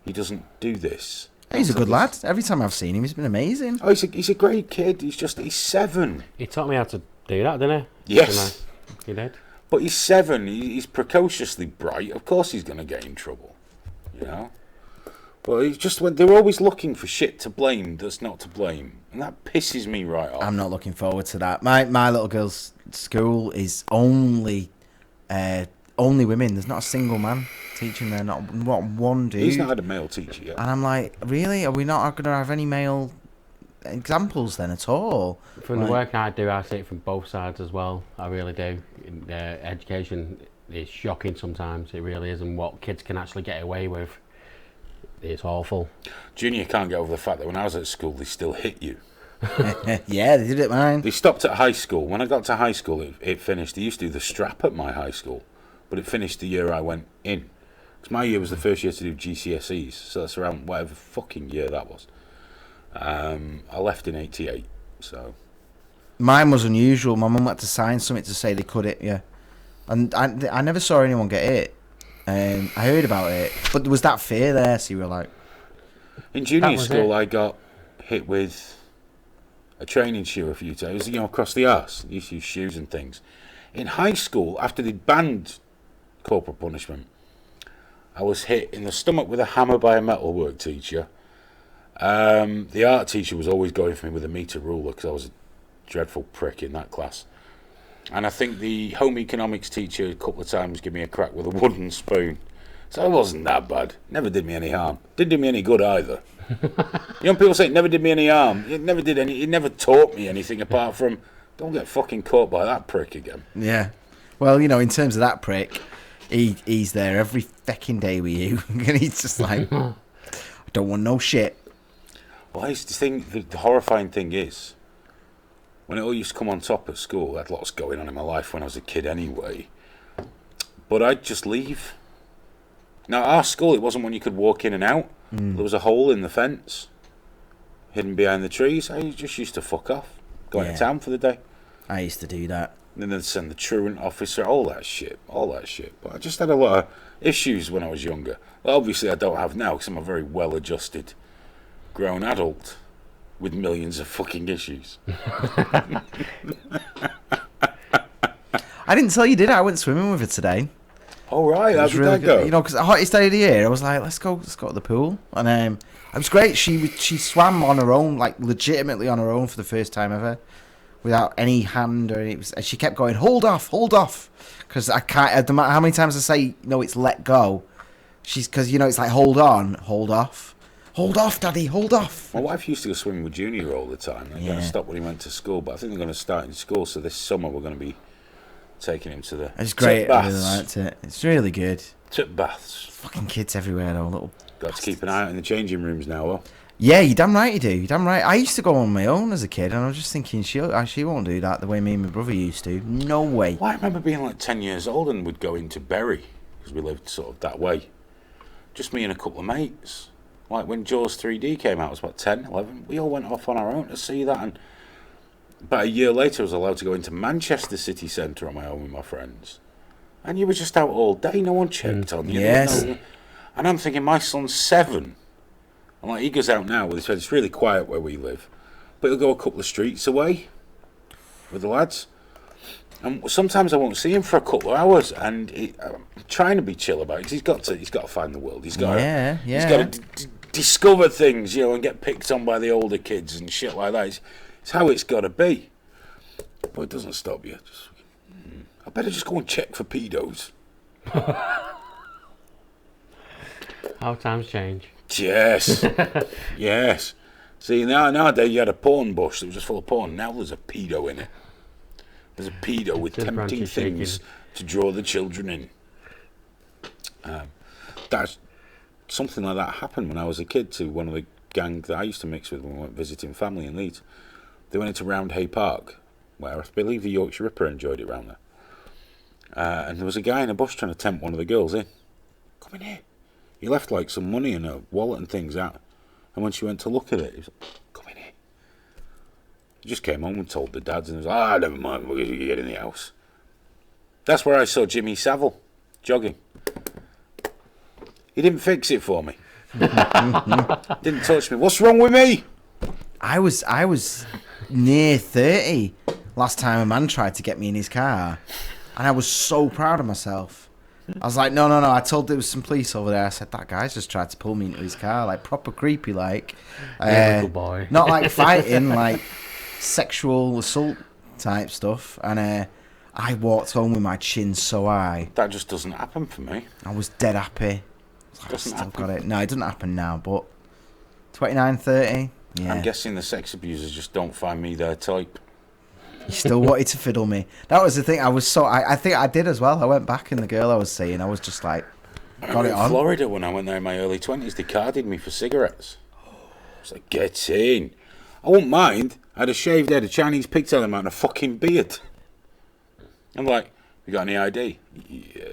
He doesn't do this. He's a good lad. Every time I've seen him, he's been amazing. Oh, he's a great kid. He's 7. He taught me how to do that, didn't he? Yes. He did. But he's 7. He's precociously bright. Of course he's going to get in trouble, you know. But he's just they're always looking for shit to blame that's not to blame, and that pisses me right off. I'm not looking forward to that. My little girl's school is only women. There's not a single man teaching there. Not one dude. He's not had a male teacher yet. And I'm like, really? Are we not going to have any male examples then at all? From the work I do, I see it from both sides as well. I really do. Education is shocking sometimes. It really is, and what kids can actually get away with, it's awful. Junior can't get over the fact that when I was at school, they still hit you. Yeah, they did it, man. They stopped at high school. When I got to high school, it finished. They used to do the strap at my high school, but it finished the year I went in. Because my year was the first year to do GCSEs, so that's around whatever fucking year that was. I left in 88, so... Mine was unusual. My mum had to sign something to say they could it, yeah. And I never saw anyone get hit. I heard about it, but there was that fear there, so you were like... In junior was school, it. I got hit with a training shoe a few times, across the arse. I used to use shoes and things. In high school, after they'd banned corporal punishment, I was hit in the stomach with a hammer by a metalwork teacher. The art teacher was always going for me with a metre ruler because I was a dreadful prick in that class. And I think the home economics teacher a couple of times gave me a crack with a wooden spoon. So it wasn't that bad. Never did me any harm. Didn't do me any good either. Young people say it never did me any harm. It never did any. It never taught me anything apart from don't get fucking caught by that prick again. Yeah. Well, in terms of that prick, he's there every fucking day with you, and he's just like, I don't want no shit. Well, I used to think the horrifying thing is when it all used to come on top at school. I had lots going on in my life when I was a kid anyway. But I'd just leave. Now, our school, it wasn't one you could walk in and out. There was a hole in the fence, hidden behind the trees. I just used to fuck off, go into town for the day. I used to do that. And then they'd send the truant officer, all that shit. But I just had a lot of issues when I was younger. Well, obviously, I don't have now because I'm a very well-adjusted grown adult with millions of fucking issues. I didn't tell you, did I? I went swimming with her today. All right, how It was did really that go? good. Because the hottest day of the year, I was like, let's go to the pool. And it was great. She swam on her own, like legitimately on her own for the first time ever, without any hand or anything. And she kept going, hold off. Because I can't, no matter how many times I say, no, it's let go. Because, it's like, hold on, hold off. Hold off, Daddy, hold off. My wife used to go swimming with Junior all the time. They're going to stop when he went to school, but I think they're going to start in school. So this summer we're going to be taking him to the It's great. tip I really baths. liked it. It's really good. Tip baths. Fucking kids everywhere, though. Little. Got to keep an eye out in the changing rooms now. Well, Yeah, you damn right you do. You damn right. I used to go on my own as a kid, and I was just thinking, she won't do that the way me and my brother used to. No way. well, I remember being like 10 years old and we'd go into Bury because we lived sort of that way. Just me and a couple of mates. Like when Jaws 3D came out, I was about 10, 11. We all went off on our own to see that. And about a year later, I was allowed to go into Manchester city centre on my own with my friends. And you were just out all day. No one checked on you. Yes. And I'm thinking, my son's 7. And like he goes out now with his friends. It's really quiet where we live. But he'll go a couple of streets away with the lads. And sometimes I won't see him for a couple of hours. And I'm trying to be chill about it because he's got to find the world. He's got to discover things, and get picked on by the older kids and shit like that. It's how it's got to be. But it doesn't stop you. I better just go and check for pedos. How times change. Yes. Yes. See, nowadays you had a porn bush that was just full of porn. Now there's a pedo in it. There's a pedo with The tempting branches things shaking. to draw the children in. That's something like that happened when I was a kid to one of the gang that I used to mix with when we went visiting family in Leeds. They went into Roundhay Park, where I believe the Yorkshire Ripper enjoyed it round there. And there was a guy in a bush trying to tempt one of the girls in. Come in here. He left like some money and a wallet and things out. And when she went to look at it, he was like, come in here. He just came home and told the dads and he was like, never mind, we're going to get in the house. That's where I saw Jimmy Savile jogging. He didn't fix it for me. Didn't touch me. What's wrong with me? I was near 30 last time a man tried to get me in his car, and I was so proud of myself. I was like, no. I told there was some police over there. I said, that guy's just tried to pull me into his car, like proper creepy, like. Yeah, good boy. Not like fighting, like sexual assault type stuff. And I walked home with my chin so high. That just doesn't happen for me. I was dead happy. I Doesn't still happen. got it. No, it doesn't happen now, but 29, 30, yeah. I'm guessing the sex abusers just don't find me their type. You still wanted to fiddle me. That was the thing. I think I did as well. I went back and the girl I was seeing, I was just like, got it in on. Florida, when I went there in my early 20s, they carded me for cigarettes. I was like, get in. I wouldn't mind. I had a shaved head, a Chinese pigtail in my and a fucking beard. I'm like, you got any ID? Yeah.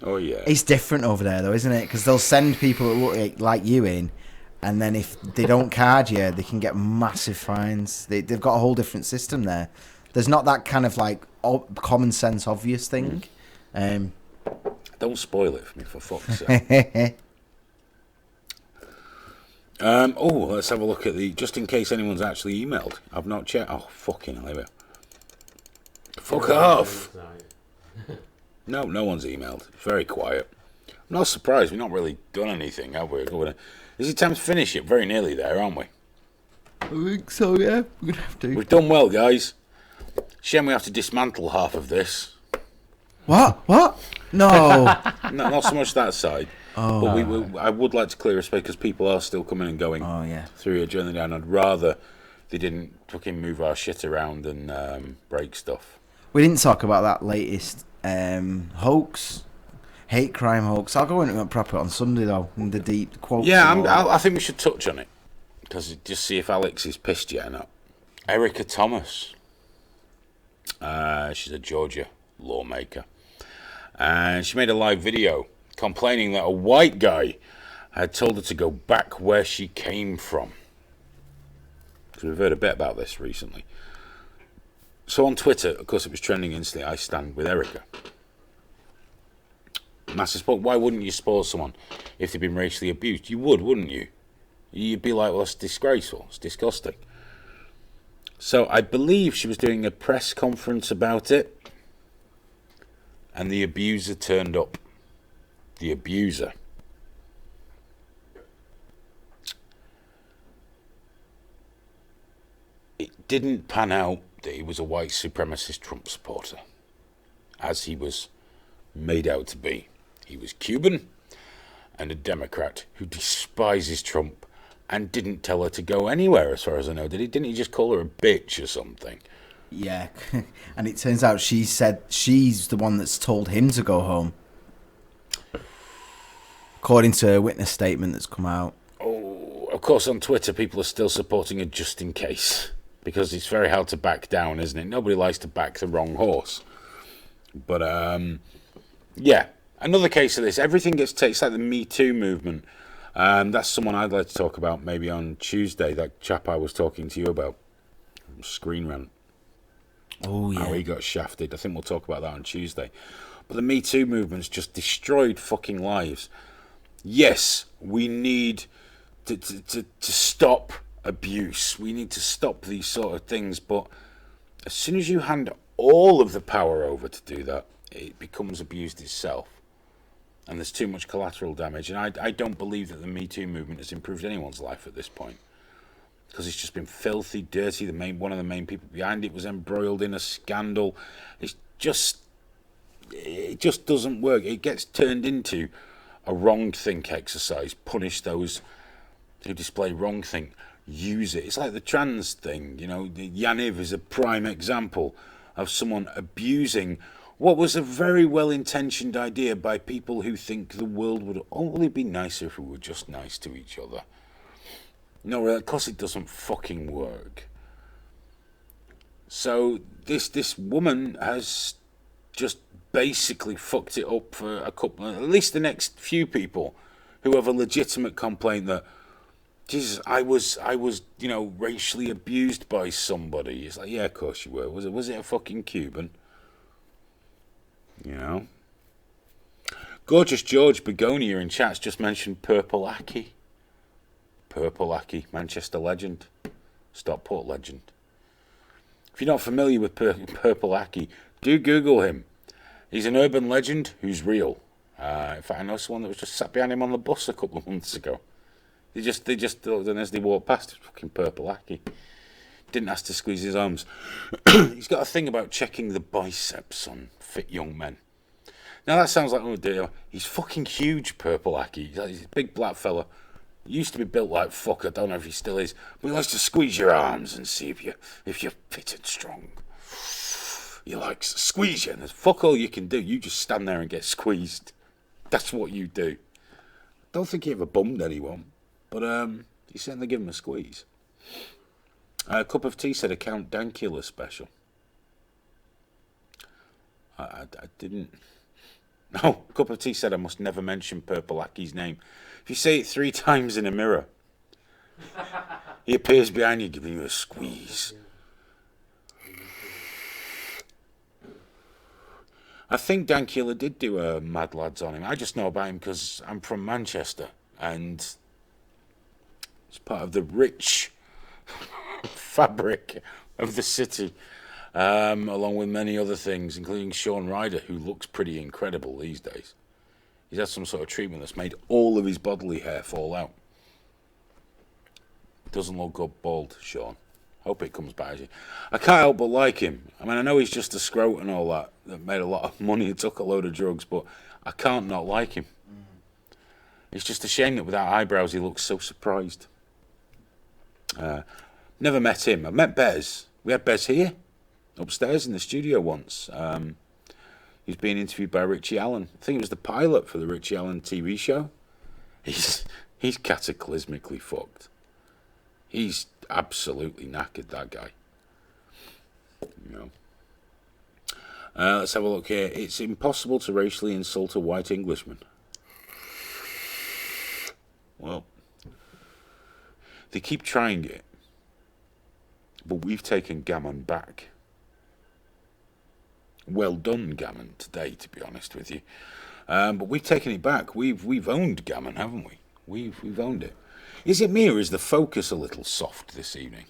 Oh, yeah. It's different over there, though, isn't it? Because they'll send people that look like you in, and then if they don't card you, they can get massive fines. They've got a whole different system there. There's not that kind of like common sense obvious thing. Don't spoil it for me, for fuck's sake. Let's have a look at just in case anyone's actually emailed. I've not checked. Oh, fucking hell, here. Fuck off. No one's emailed. It's very quiet. I'm not surprised. We've not really done anything, have we? Is it time to finish it? Very nearly there, aren't we? I think so, yeah. We're gonna have to. We've done well, guys. Shame we have to dismantle half of this. What? No. No, not so much that side. Oh. But I would like to clear a space because people are still coming and going through here during the day, and I'd rather they didn't fucking move our shit around and break stuff. We didn't talk about that latest hoax, hate crime hoax. I'll go into it proper on Sunday, though, in the deep quotes. Yeah, I think we should touch on it, because just see if Alex is pissed yet or not. Erica Thomas. She's a Georgia lawmaker. And she made a live video complaining that a white guy had told her to go back where she came from. Because we've heard a bit about this recently. So on Twitter, of course, it was trending instantly. I stand with Erica. Massive sport. Why wouldn't you support someone if they've been racially abused? You would, wouldn't you? You'd be like, well, it's disgraceful. It's disgusting. So I believe she was doing a press conference about it. And the abuser turned up. The abuser. It didn't pan out that he was a white supremacist Trump supporter, as he was made out to be. He was Cuban and a Democrat who despises Trump and didn't tell her to go anywhere, as far as I know. Didn't he just call her a bitch or something? Yeah, and it turns out she said she's the one that's told him to go home. According to a witness statement that's come out. Oh, of course, on Twitter, people are still supporting her just in case. Because it's very hard to back down, isn't it? Nobody likes to back the wrong horse. But, yeah. Another case of this. Everything gets taken. It's like the Me Too movement. That's someone I'd like to talk about maybe on Tuesday. That chap I was talking to you about. Screen Rant. Oh, yeah. How he got shafted. I think we'll talk about that on Tuesday. But the Me Too movement's just destroyed fucking lives. Yes, we need to stop abuse. We need to stop these sort of things. But as soon as you hand all of the power over to do that, it becomes abused itself. And there's too much collateral damage. And I don't believe that the Me Too movement has improved anyone's life at this point. Because it's just been filthy, dirty. One of the main people behind it was embroiled in a scandal. It just doesn't work. It gets turned into a wrongthink exercise. Punish those who display wrongthink. Use it. It's like the trans thing. You know, Yaniv is a prime example of someone abusing what was a very well-intentioned idea by people who think the world would only be nicer if we were just nice to each other. No, of course it doesn't fucking work. So this woman has just basically fucked it up for a couple, at least the next few people who have a legitimate complaint that, Jesus, I was, racially abused by somebody. It's like, yeah, of course you were. Was it a fucking Cuban? You know. Gorgeous George Begonia in chat's just mentioned Purple Aki. Purple Aki, Manchester legend, Stockport legend. If you're not familiar with Purple Aki, do Google him. He's an urban legend who's real. In fact, I know someone that was just sat behind him on the bus a couple of months ago. They just and as they walked past, fucking Purple Aki. Didn't ask to squeeze his arms. He's got a thing about checking the biceps on fit young men. Now that sounds like, oh dear, he's fucking huge, Purple Aki. He's a big black fella. He used to be built like fuck. I don't know if he still is, but he likes to squeeze your arms and see if you're fit and strong. He likes to squeeze you, and there's fuck all you can do. You just stand there and get squeezed. That's what you do. Don't think he ever bummed anyone, but he certainly gave him a squeeze. A Cup of Tea said a Count Dankula special. I didn't. No, Cup of Tea said I must never mention Purple Aki's name. If you say it 3 times in a mirror, he appears behind you giving you a squeeze. I think Dan Keeler did do a Mad Lads on him. I just know about him because I'm from Manchester and it's part of the rich fabric of the city, along with many other things, including Sean Ryder, who looks pretty incredible these days. He's had some sort of treatment that's made all of his bodily hair fall out. Doesn't look good bald, Sean. Hope it comes back. I can't help but like him. I mean, I know he's just a scrote and all that made a lot of money and took a load of drugs, but I can't not like him. It's just a shame that without eyebrows he looks so surprised. Never met him. I've met Bez. We had Bez here, upstairs in the studio once. He was being interviewed by Richie Allen. I think it was the pilot for the Richie Allen TV show. He's cataclysmically fucked. He's absolutely knackered, that guy. You know. Let's have a look here. It's impossible to racially insult a white Englishman. Well, they keep trying it, but we've taken Gammon back. Well done, Gammon, today, to be honest with you. But we've taken it back. We've owned Gammon, haven't we? We've owned it. Is it me or is the focus a little soft this evening?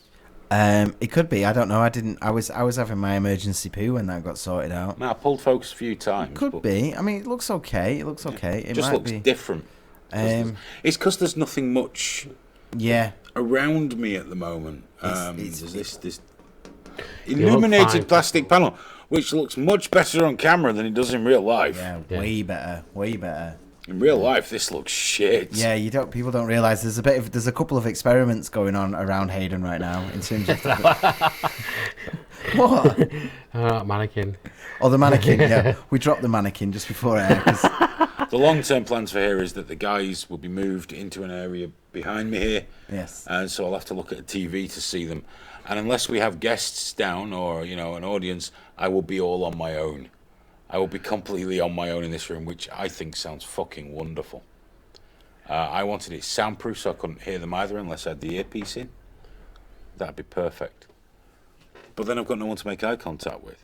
It could be. I don't know. I was having my emergency poo when that got sorted out. No, I pulled focus a few times. Could be. I mean, it looks okay. It just might looks be different. It's because there's nothing much. Yeah. Around me at the moment. It's There's this illuminated plastic panel, which looks much better on camera than it does in real life. Yeah, way better. In real life, this looks shit. Yeah, people don't realise there's a couple of experiments going on around Hayden right now in terms of what? Mannequin. Oh, the mannequin. Yeah, we dropped the mannequin just before air. The long-term plans for here is that the guys will be moved into an area behind me here. Yes. And so I'll have to look at a TV to see them. And unless we have guests down or, an audience, I will be all on my own. I will be completely on my own in this room, which I think sounds fucking wonderful. I wanted it soundproof so I couldn't hear them either unless I had the earpiece in. That'd be perfect. But then I've got no one to make eye contact with.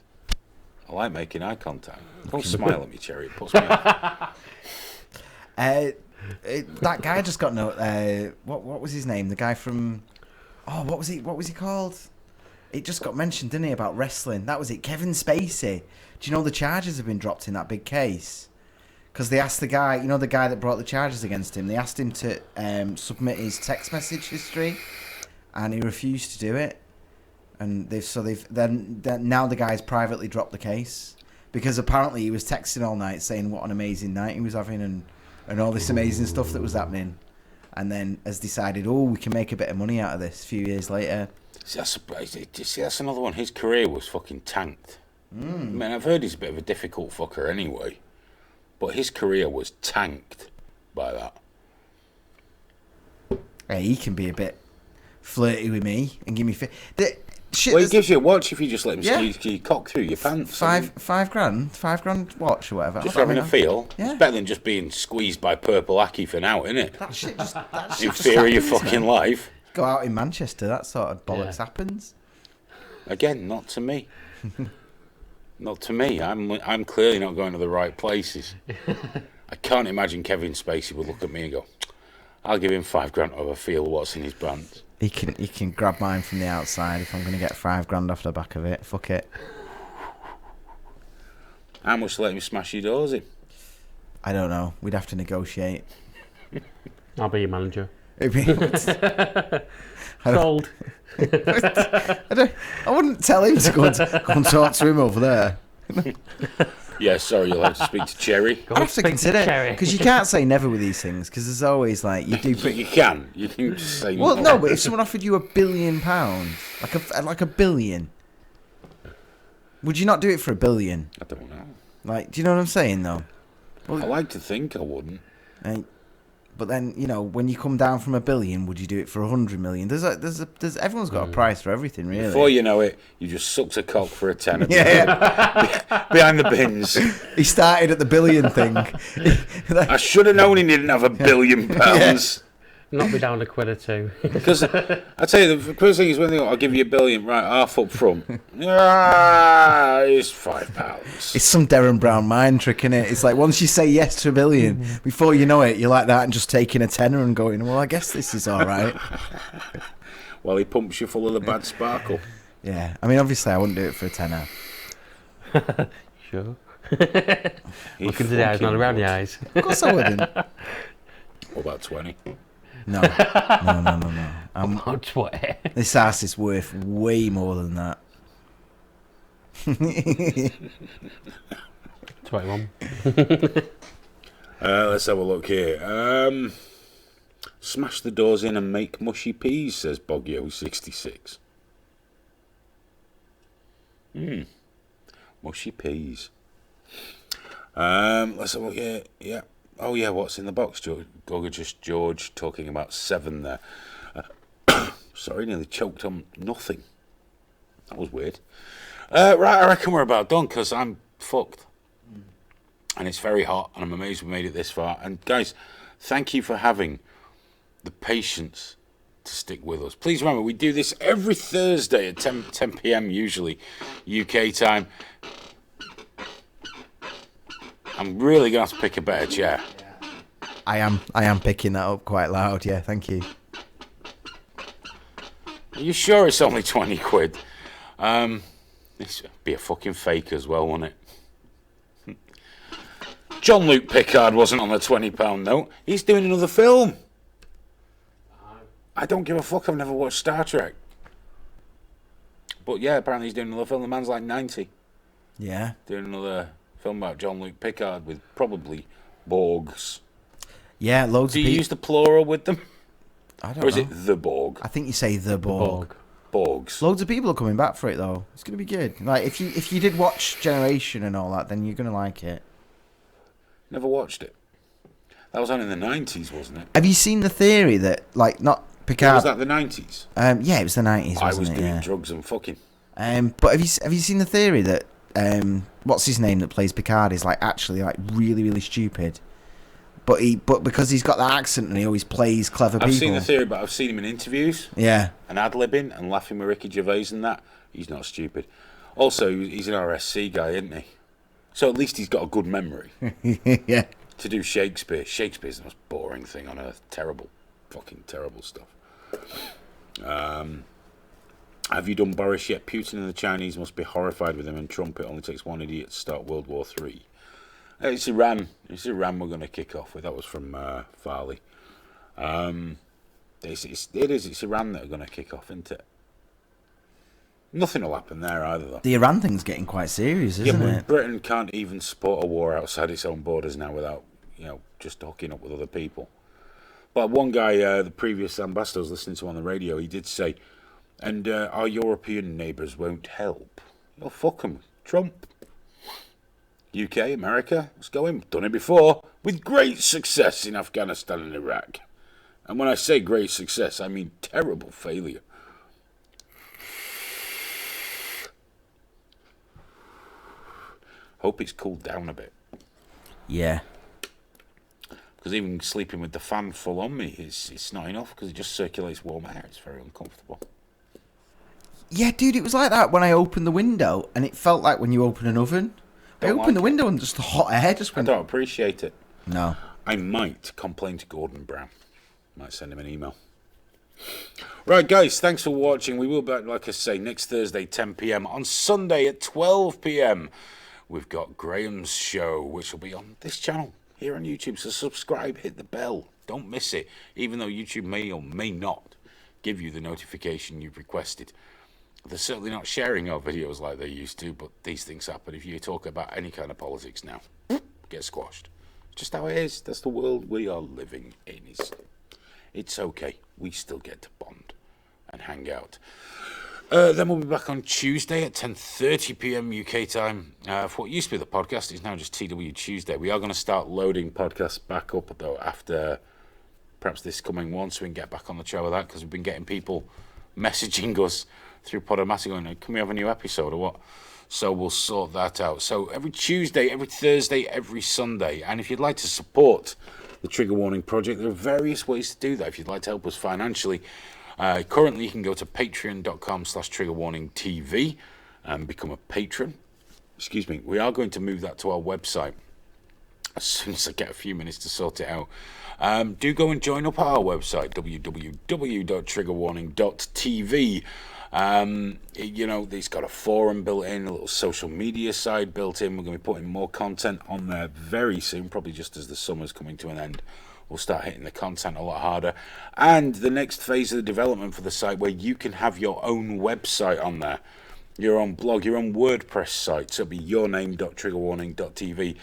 I like making eye contact. Don't smile at me, Cherry. It puts me off. That guy just got what was his name? The guy from what was he called? It just got mentioned, didn't he, about wrestling? That was it. Kevin Spacey. Do you know the charges have been dropped in that big case? Because they asked the guy, the guy that brought the charges against him, they asked him to submit his text message history, and he refused to do it. And now the guy's privately dropped the case because apparently he was texting all night saying what an amazing night he was having and all this amazing stuff that was happening, and then has decided, we can make a bit of money out of this a few years later. See, that's another one. His career was fucking tanked. I mean, I've heard he's a bit of a difficult fucker anyway, but his career was tanked by that. Hey, he can be a bit flirty with me and give me Well, he gives you a watch if you just let him squeeze your cock through your pants. $5 grand watch or whatever. Just having a feel. Yeah. It's better than just being squeezed by Purple Aki for now, isn't it? That shit just In fear of your fucking life. Go out in Manchester, that sort of bollocks happens. Again, not to me. Not to me. I'm clearly not going to the right places. I can't imagine Kevin Spacey would look at me and go, I'll give him $5 grand over feel what's in his pants. He can grab mine from the outside if I'm going to get $5 grand off the back of it. Fuck it. How much to let him smash your doors in? I don't know. We'd have to negotiate. I'll be your manager. Sold. I wouldn't tell him to go and talk to him over there. Yeah, sorry, you'll have to speak to Cherry. I have to consider, because you can't say never with these things, because there's always you do. You can just say. Well, no, but if someone offered you £1 billion, like a billion, would you not do it for $1 billion? I don't know. Do you know what I'm saying though? Well, I like to think I wouldn't. But then, when you come down from $1 billion, would you do it for 100 million? Everyone's got a price for everything, really. Before you know it, you just sucked a cock for a tenner. Behind the bins. He started at the billion thing. I should have known he didn't have £1 billion. Knock me down a quid or two. Because I tell you, the first thing is when they go, I'll give you $1 billion, right, half up front. You is £5. It's some Darren Brown mind trick, innit? It's like once you say yes to $1 billion, before you know it, you're like that and just taking a tenner and going, well, I guess this is all right. While he pumps you full of the bad sparkle. Yeah, I mean, obviously, I wouldn't do it for a tenner. Sure. He Look into the eyes, not fucking around the would. eyes. Of course, I wouldn't. What about 20? No. About what? This ass is worth way more than that. 21. Let's have a look here. Smash the doors in and make mushy peas, says Boggio66. Mushy peas. Let's have a look here. Yeah. Oh, yeah, what's in the box? Gorgeous George talking about 7 there. Sorry, nearly choked on nothing. That was weird. Right, I reckon we're about done because I'm fucked. And it's very hot, and I'm amazed we made it this far. And guys, thank you for having the patience to stick with us. Please remember, we do this every Thursday at 10 p.m. usually, UK time. I'm really going to have to pick a better chair. I am picking that up quite loud, yeah, thank you. Are you sure it's only 20 quid? This would be a fucking fake as well, wouldn't it? John Luke Pickard wasn't on the £20 note. He's doing another film. I don't give a fuck. I've never watched Star Trek. But yeah, apparently he's doing another film. The man's like 90. Yeah. Doing another film about John Luke Pickard with probably Borgs. Yeah, loads Do of you people. use the plural with them? I don't Or is know. it the Borg? I think you say the Borg. Borgs. Loads of people are coming back for it though. It's gonna be good. Like if you did watch Generation and all that, then you're gonna like it. Never watched it. That was on in the 90s, wasn't it? Have you seen the theory that like not Picard? Was that the 90s? Yeah, it was the 90s. I Wasn't was it? doing Yeah. drugs and fucking. But have you seen the theory that what's his name that plays Picard is like actually like really really stupid, but because he's got that accent and he always plays clever people. I've seen the theory, but I've seen him in interviews Yeah. and ad-libbing and laughing with Ricky Gervais and that. He's not stupid. Also, he's an RSC guy, isn't he? So at least he's got a good memory. Yeah. To do Shakespeare. Shakespeare's the most boring thing on earth. Terrible. Fucking terrible stuff. Have you done Boris yet? Putin and the Chinese must be horrified with him, and Trump. It only takes one idiot to start World War III. It's Iran. It's Iran we're going to kick off with. That was from Farley. It's Iran that are going to kick off, isn't it? Nothing will happen there either, though. The Iran thing's getting quite serious, isn't but it? Britain can't even support a war outside its own borders now without, just hooking up with other people. But one guy, the previous ambassador I was listening to on the radio, he did say, and our European neighbours won't help. Oh, fuck them. Trump. UK, America, let's go in. Done it before, with great success in Afghanistan and Iraq. And when I say great success, I mean terrible failure. Hope it's cooled down a bit. Yeah. Because even sleeping with the fan full on me, it's not enough because it just circulates warm air. It's very uncomfortable. Yeah, dude, it was like that when I opened the window, and it felt like when you open an oven. I Don't opened the like window and just the hot air just I went. don't appreciate it. No. I might complain to Gordon Brown. Might send him an email. Right, guys, thanks for watching. We will be back, like I say, next Thursday, 10 p.m. On Sunday at 12 p.m, we've got Graham's show, which will be on this channel here on YouTube. So subscribe, hit the bell. Don't miss it, even though YouTube may or may not give you the notification you've requested. They're certainly not sharing our videos like they used to, but these things happen. If you talk about any kind of politics now, get squashed. Just how it is. That's the world we are living in. It's okay. We still get to bond and hang out. Then we'll be back on Tuesday at 10:30 p.m. UK time. For what used to be the podcast, it's now just TW Tuesday. We are going to start loading podcasts back up, though, after perhaps this coming one, so we can get back on the trail with that, because we've been getting people messaging us through Podomatic going, can we have a new episode or what? So we'll sort that out. So every Tuesday, every Thursday, every Sunday. And if you'd like to support the Trigger Warning Project, there are various ways to do that. If you'd like to help us financially, currently you can go to patreon.com/triggerwarningtv and become a patron. excuse me, we are going to move that to our website as soon as I get a few minutes to sort it out. Do go and join up at our website, www.triggerwarning.tv. It's got a forum built in, a little social media side built in. We're going to be putting more content on there very soon, probably just as the summer's coming to an end. We'll start hitting the content a lot harder. And the next phase of the development for the site, where you can have your own website on there, your own blog, your own WordPress site, so it'll be yourname.triggerwarning.tv,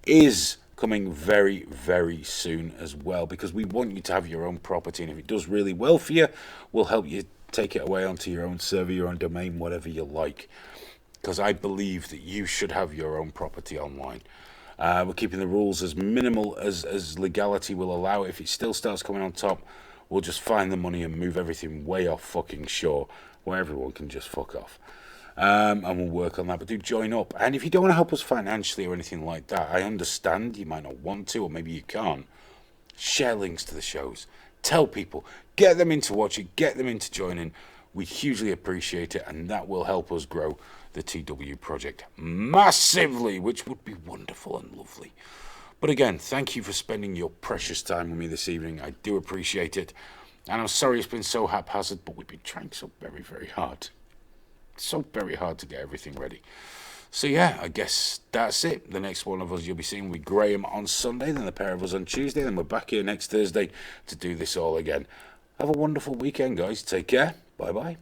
is coming very, very soon as well, because we want you to have your own property, and if it does really well for you, we'll help you take it away onto your own server, your own domain, whatever you like, because I believe that you should have your own property online. We're keeping the rules as minimal as legality will allow. If it still starts coming on top, we'll just find the money and move everything way off fucking shore, where everyone can just fuck off. And we'll work on that. But do join up. And if you don't want to help us financially or anything like that, I understand you might not want to, or maybe you can't. Share links to the shows. Tell people. Get them into watching. Get them into joining. We hugely appreciate it, and that will help us grow the TW project massively, which would be wonderful and lovely. But again, thank you for spending your precious time with me this evening. I do appreciate it. And I'm sorry it's been so haphazard, but we've been trying so very, very hard. So very hard to get everything ready. So yeah, I guess that's it. The next one of us you'll be seeing will be Graham on Sunday, then the pair of us on Tuesday, then we're back here next Thursday to do this all again. Have a wonderful weekend, guys. Take care. Bye-bye.